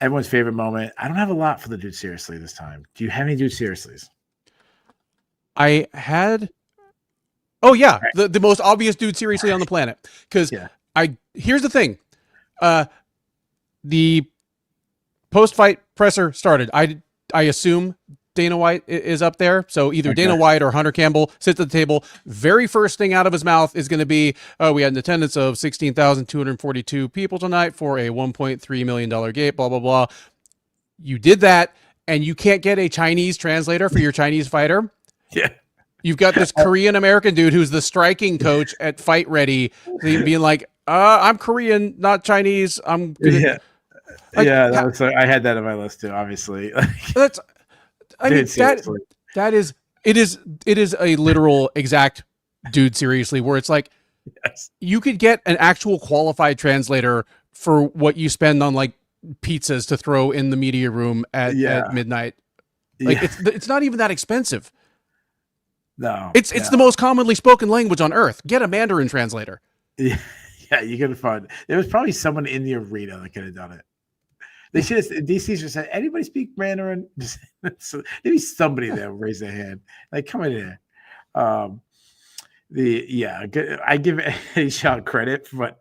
everyone's favorite moment. I don't have a lot for the dude seriously this time. Do you have any dude seriouslys? I had. Oh yeah, the most obvious dude seriously on the planet. Because here's the thing, the post-fight presser started. I assume Dana White is up there. So either Dana White or Hunter Campbell sits at the table. Very first thing out of his mouth is going to be, we had an attendance of 16,242 people tonight for a $1.3 million gate, blah, blah, blah. You did that, and you can't get a Chinese translator for your Chinese fighter. Yeah. You've got this Korean-American dude who's the striking coach at Fight Ready being like, I'm Korean, not Chinese. I'm gonna... I had that on my list too, obviously. It is a literal exact dude seriously, where it's like, you could get an actual qualified translator for what you spend on pizzas to throw in the media room at midnight. It's not even that expensive. No, it's the most commonly spoken language on earth. Get a Mandarin translator. Yeah, you could find. There was probably someone in the arena that could have done it. They should have. DC should have said, "Anybody speak Mandarin?" Maybe somebody there raise their hand. Come in here. I give Eddie Shaw credit, but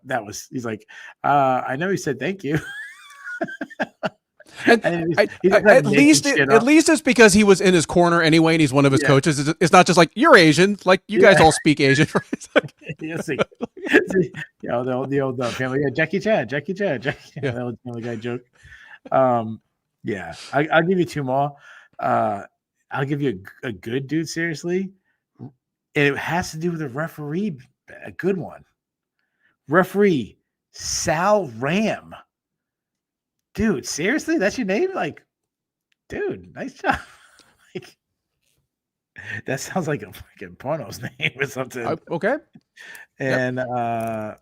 he's like, I know he said thank you. At least it's because he was in his corner anyway, and he's one of his coaches. It's not just like, you're Asian, you guys all speak Asian. The old family guy, Jackie Chan, that old family guy joke. I'll give you 2 more. I'll give you a good dude seriously. It has to do with a referee, a good one. Referee Sal Ram. Dude, seriously? That's your name? Dude, nice job. That sounds like a fucking porno's name or something. Okay. And I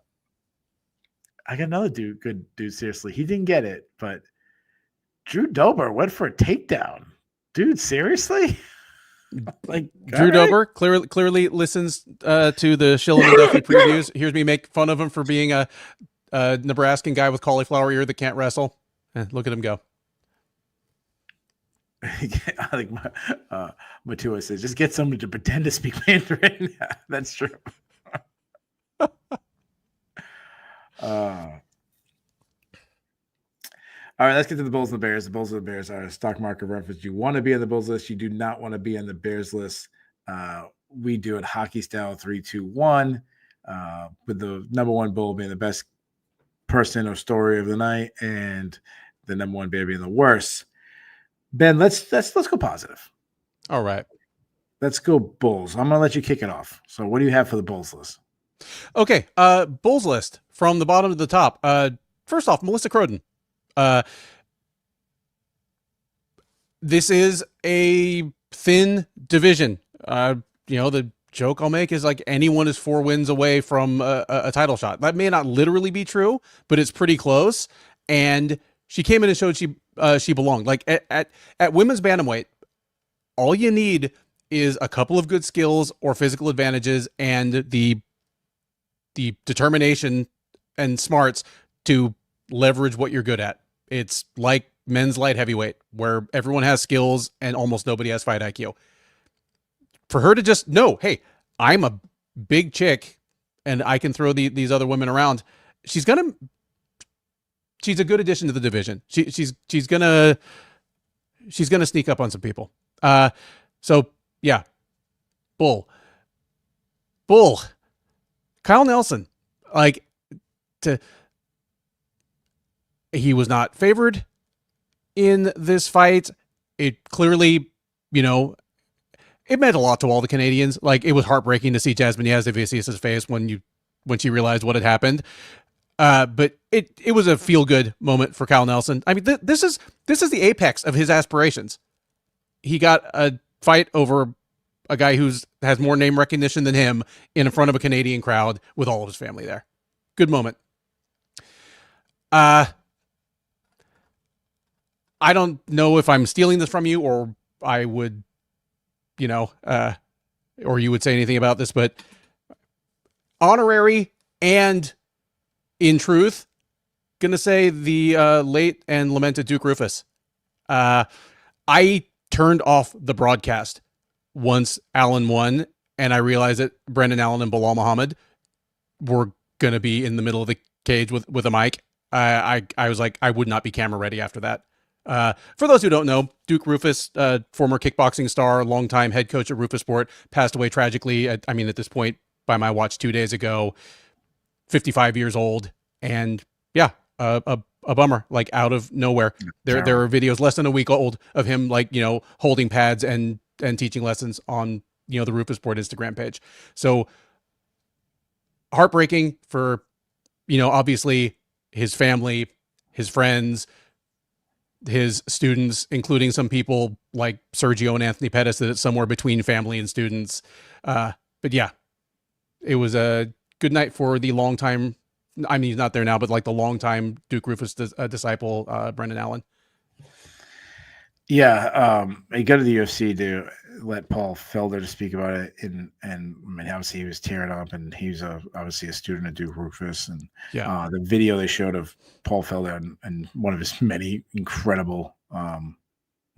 got another good dude, seriously. He didn't get it, but Drew Dober went for a takedown. Dude, seriously? Drew Dober clearly listens to the Shillan and Duffy previews. Hears me make fun of him for being a Nebraskan guy with cauliflower ear that can't wrestle. Look at him go. I think Matua says, just get someone to pretend to speak Mandarin. Yeah, that's true. All right, let's get to the Bulls and the Bears. The Bulls and the Bears are a stock market reference. You want to be on the Bulls list. You do not want to be on the Bears list. We do it hockey style 3-2-1, with the number one Bull being the best person or story of the night, and the number one Bear being the worst. Ben, let's go positive. All right. Let's go Bulls. I'm gonna let you kick it off. So what do you have for the Bulls list? Okay. Bulls list from the bottom to the top. First off, Melissa Croden. This is a thin division. The joke I'll make is like anyone is 4 wins away from a title shot. That may not literally be true, but it's pretty close. And she came in and showed she belonged. Like at women's bantamweight, all you need is a couple of good skills or physical advantages and the determination and smarts to leverage what you're good at. It's like men's light heavyweight, where everyone has skills and almost nobody has fight IQ. For her to just know, hey, I'm a big chick and I can throw these other women around. She's a good addition to the division. She's gonna sneak up on some people. So yeah, Bull. Kyle Nelson, he was not favored in this fight. It clearly, it meant a lot to all the Canadians. Like, it was heartbreaking to see Jasmine Jasudavicius' face when she realized what had happened. But it was a feel good moment for Kyle Nelson. I mean, this is the apex of his aspirations. He got a fight over a guy has more name recognition than him in front of a Canadian crowd with all of his family there. Good moment. I don't know if I'm stealing this from you, or I would, or you would say anything about this, but honorary and in truth, gonna say the late and lamented Duke Rufus. I turned off the broadcast once Allen won, and I realized that Brendan Allen and Bilal Muhammad were gonna be in the middle of the cage with a mic. I was like, I would not be camera ready after that. For those who don't know, Duke Rufus, former kickboxing star, longtime head coach at Rufus Sport, passed away tragically. At this point, by my watch 2 days ago, 55 years old. And yeah, a bummer, like out of nowhere. There are videos less than a week old of him, holding pads and teaching lessons on, the Rufus Sport Instagram page. So heartbreaking for, obviously his family, his friends, his students, including some people like Sergio and Anthony Pettis, that it's somewhere between family and students. But yeah, it was a good night for the longtime, he's not there now, but like the longtime Duke Rufus disciple, Brendan Allen. Yeah. I go to the UFC to let Paul Felder to speak about it. And obviously he was tearing up, and he's obviously a student of Duke Rufus. And the video they showed of Paul Felder and one of his many incredible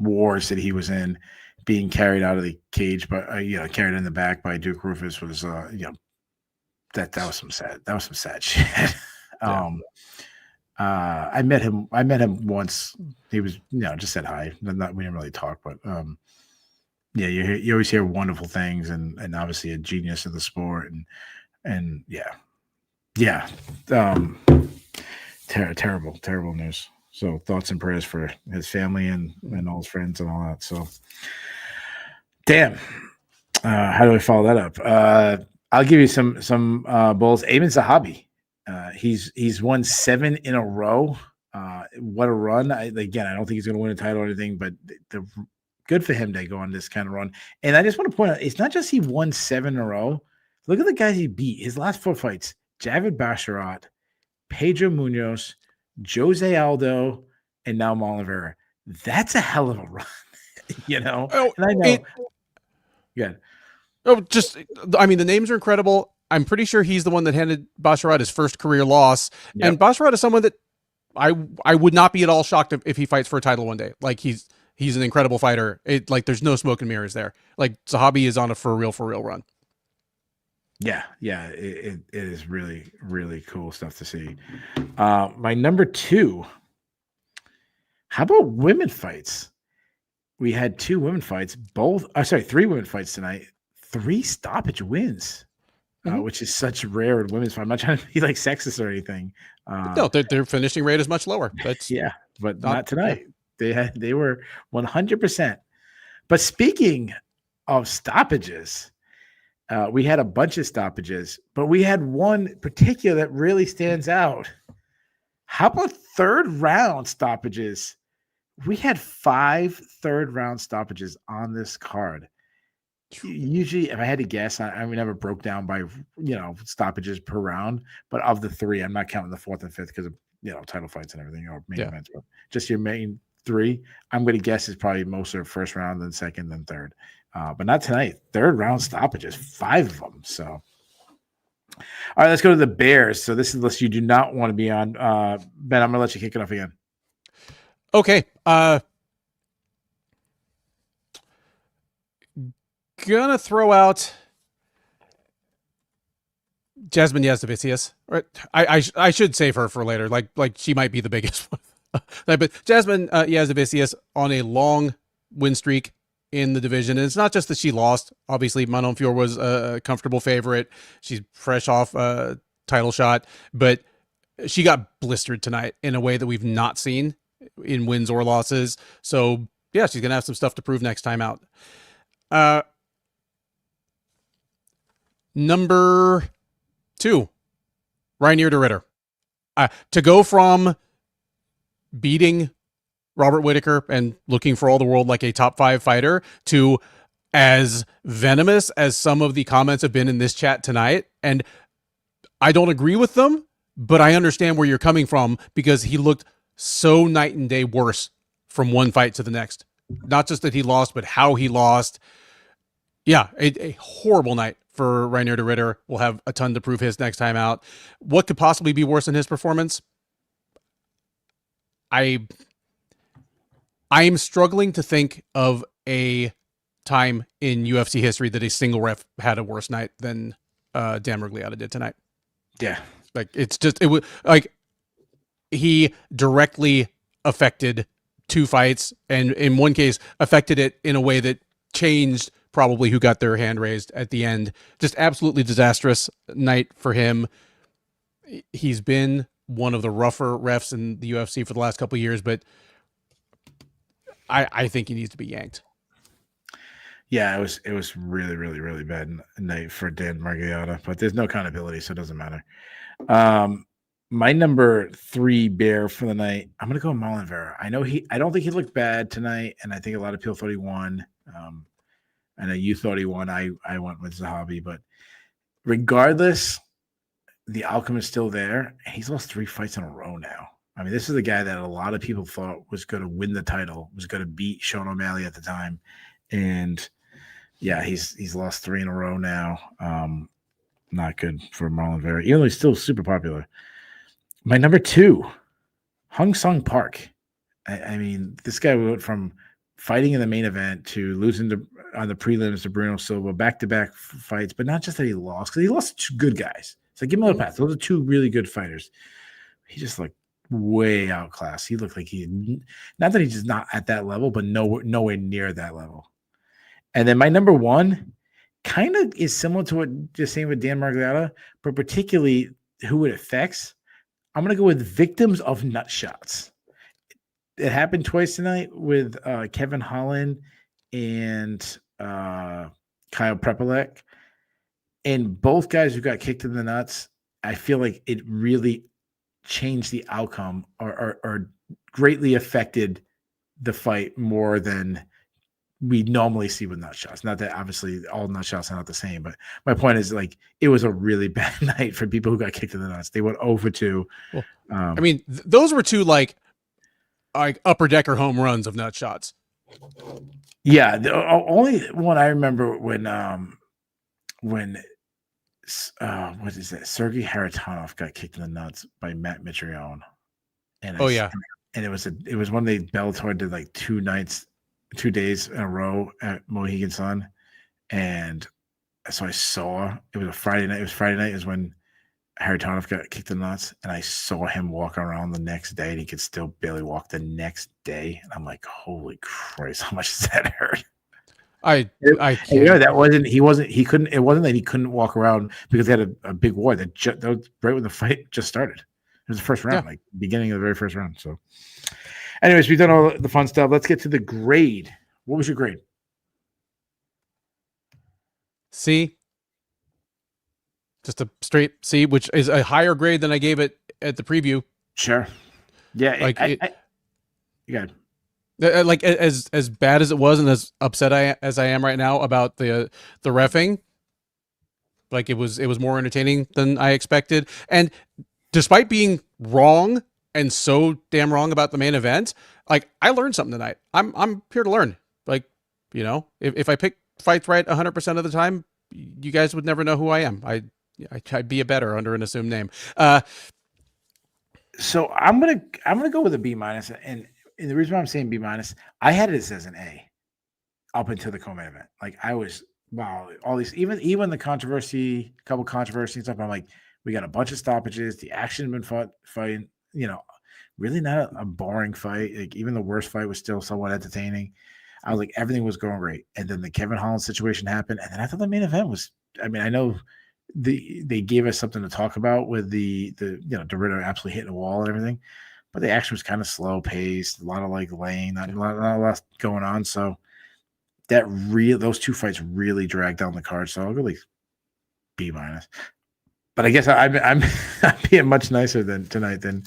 wars that he was in, being carried out of the cage, but carried in the back by Duke Rufus was that was some sad shit. Yeah. I met him once. He was, just said hi. We didn't really talk, but you always hear wonderful things, and obviously a genius of the sport, and terrible news. So thoughts and prayers for his family and all his friends and all that. So, damn. How do I follow that up? I'll give you some Bulls. Ayman Zahabi. He's won 7 in a row. What a run. I don't think he's going to win a title or anything, but good for him to go on this kind of run. And I just want to point out, it's not just he won 7 in a row. Look at the guys he beat. His last 4 fights: Javid Basharat, Pedro Munoz, Jose Aldo, and now Marlon Vera. That's a hell of a run, Oh, and I know. Yeah. Oh, the names are incredible. I'm pretty sure he's the one that handed Basharat his first career loss. Yep. And Basharat is someone that I would not be at all shocked if he fights for a title one day. Like, he's he's an incredible fighter. There's no smoke and mirrors there. Like Zahabi is on a for real run. Yeah, it is really, really cool stuff to see. My number 2. How about women fights? We had 2 women fights, 3 women fights tonight, 3 stoppage wins, which is such rare in women's fight. I'm not trying to be like sexist or anything. No, their finishing rate is much lower. That's but not tonight. Yeah. They were 100%. But speaking of stoppages, we had a bunch of stoppages, but we had one particular that really stands out. How about third round stoppages? We had 5 third round stoppages on this card. Usually, if I had to guess, I never broke down by stoppages per round, but of the 3, I'm not counting the 4th and 5th because of title fights and everything or main events. But just your main 3, I'm going to guess is probably most of first round, then second, then third. But not tonight. Third round stoppages, 5 of them. So, all right, let's go to the Bears. So this is the list you do not want to be on. Ben, I'm going to let you kick it off again. Okay. Gonna throw out Jasmine Jasudavicius. Right? I should save her for later. Like she might be the biggest one. But Jasmine Jasudavicius on a long win streak in the division. And it's not just that she lost. Obviously, Manon Fior was a comfortable favorite. She's fresh off a title shot, but she got blistered tonight in a way that we've not seen in wins or losses. So yeah, she's gonna have some stuff to prove next time out. Number 2, Reinier De Ridder. To go from beating Robert Whittaker and looking for all the world like a top 5 fighter to as venomous as some of the comments have been in this chat tonight. And I don't agree with them, but I understand where you're coming from because he looked so night and day worse from one fight to the next. Not just that he lost, but how he lost. Yeah, a horrible night for Reinier De Ridder. Will have a ton to prove his next time out. What could possibly be worse than his performance? I am struggling to think of a time in UFC history that a single ref had a worse night than Dan Miragliotta did tonight. Yeah. Like it was like he directly affected 2 fights and in one case affected it in a way that changed probably who got their hand raised at the end. Just absolutely disastrous night for him. He's been one of the rougher refs in the UFC for the last couple of years, but I think he needs to be yanked. Yeah, it was really, really, really bad night for Dan Miragliotta, but there's no accountability, so it doesn't matter. My number 3 bear for the night, I'm gonna go Marlon Vera. I don't think he looked bad tonight, and I think a lot of people thought he won. I know you thought he won. I went with Zahabi, but regardless, the outcome is still there. He's lost 3 fights in a row now. I mean, this is the guy that a lot of people thought was going to win the title, was going to beat Sean O'Malley at the time, and yeah, he's lost 3 in a row now. Not good for Marlon Vera, even though he's still super popular. My number 2, Hung Sung Park. I mean, this guy went from fighting in the main event to losing on the prelims to Bruno Silva, back-to-back fights, but not just that he lost, because he lost to 2 good guys. So give him a little pass. Those are 2 really good fighters. He just looked way outclassed. He looked like not that he's just not at that level, but nowhere near that level. And then my number 1 kind of is similar to what just saying with Dan Miragliotta, but particularly who it affects. I'm going to go with victims of nut shots. It happened twice tonight with Kevin Holland and Kyle Prepolek. And both guys who got kicked in the nuts, I feel like it really changed the outcome or greatly affected the fight more than we normally see with nut shots. Not that obviously all nut shots are not the same, but my point is like it was a really bad night for people who got kicked in the nuts. They went over 2. Well, I mean, those were 2 like upper decker home runs of nut shots. Yeah, the only one I remember when what is that? Sergey Haratonov got kicked in the nuts by Matt Mitrione. And and it was one they Bellator did like 2 nights 2 days in a row at Mohegan Sun, and so I saw it was a Friday night. It was Friday night is when Harry Tonoff got kicked in the nuts, and I saw him walk around the next day, and he could still barely walk the next day. And I'm like, holy Christ, how much does that hurt? I And, can't. that wasn't he couldn't. It wasn't that he couldn't walk around because he had a big war that was right when the fight just started. It was the first round, like beginning of the very first round. So, anyways, we've done all the fun stuff. Let's get to the grade. What was your grade? C. Just a straight C, which is a higher grade than I gave it at the preview. Sure. Yeah. Like you got like as bad as it was, and as upset as I am right now about the reffing. Like it was more entertaining than I expected, and despite being wrong and so damn wrong about the main event, like I learned something tonight. I'm here to learn. Like, you know, if I pick fights right 100% of the time, you guys would never know who I am. I'd be a better under an assumed name. So I'm gonna go with a B minus, and the reason why I'm saying B minus, I had this as an A up until the co-main event. Like I was all these even the couple controversy and stuff. I'm like, we got a bunch of stoppages. The action had been fighting. You know, really not a boring fight. Like even the worst fight was still somewhat entertaining. I was like, everything was going great, and then the Kevin Holland situation happened, and then I thought the main event was. I mean, I know. They gave us something to talk about with the De Ridder absolutely hitting the wall and everything, but the action was kind of slow paced, a lot of like laying, not a lot going on. So those two fights really dragged down the card. So I'll go like B minus. But I guess I'm being much nicer than tonight than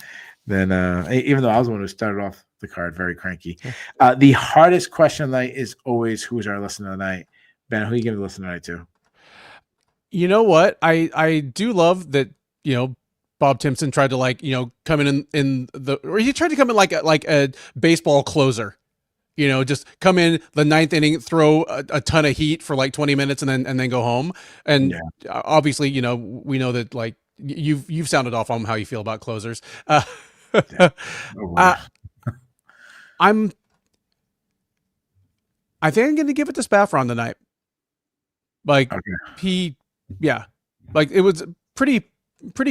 even though I was the one who started off the card very cranky. The hardest question of the night is always who's our listener of the night. Ben, who are you giving the listener tonight to? You know what? I do love that, you know, Bob Timpson tried to like, you know, come or he tried to come in like a baseball closer, you know, just come in the ninth inning, throw a ton of heat for like 20 minutes and then go home. And obviously, you know, we know that like you've sounded off on how you feel about closers. I think I'm going to give it to Spaffron tonight. Like like it was pretty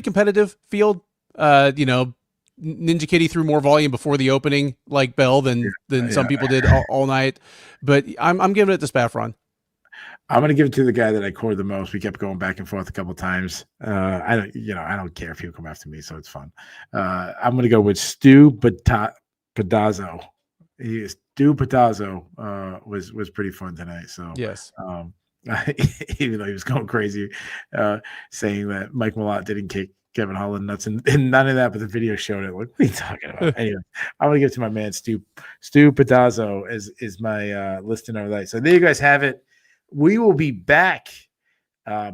competitive field. You know, Ninja Kitty threw more volume before the opening, like Bell, than some people did all night. But I'm giving it to Spaffron. I'm going to give it to the guy that I cored the most. We kept going back and forth a couple of times. I don't care if he'll come after me, so it's fun. I'm going to go with Stu Pedazzo. Stu Pedazzo was pretty fun tonight. So yes. Even though he was going crazy, saying that Mike Malott didn't kick Kevin Holland nuts, and none of that, but the video showed it. Like, what are you talking about? Anyway, I'm gonna give it to my man Stu Pedazzo is my listener of the night. So there you guys have it. We will be back.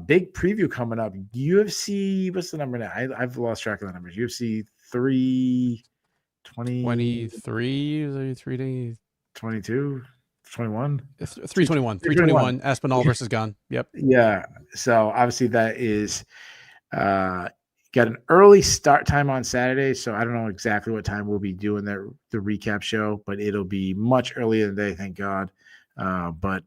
Big preview coming up. UFC, what's the number now? I've lost track of the numbers. UFC 323, 22. 21 321 Aspinall versus Gunn. Yep. Yeah. So obviously that is got an early start time on Saturday. So I don't know exactly what time we'll be doing the recap show, but it'll be much earlier than the day, thank God. But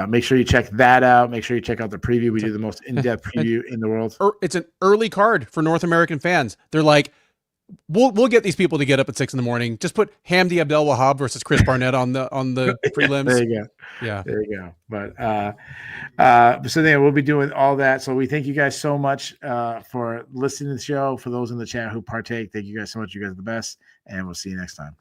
make sure you check that out. Make sure you check out the preview. We do the most in-depth preview in the world. It's an early card for North American fans. They're like, We'll get these people to get up at 6 a.m. Just put Hamdi Abdel Wahab versus Chris Barnett on the prelims. There you go. Yeah, there you go. But so then we'll be doing all that. So we thank you guys so much for listening to the show. For those in the chat who partake, thank you guys so much. You guys are the best, and we'll see you next time.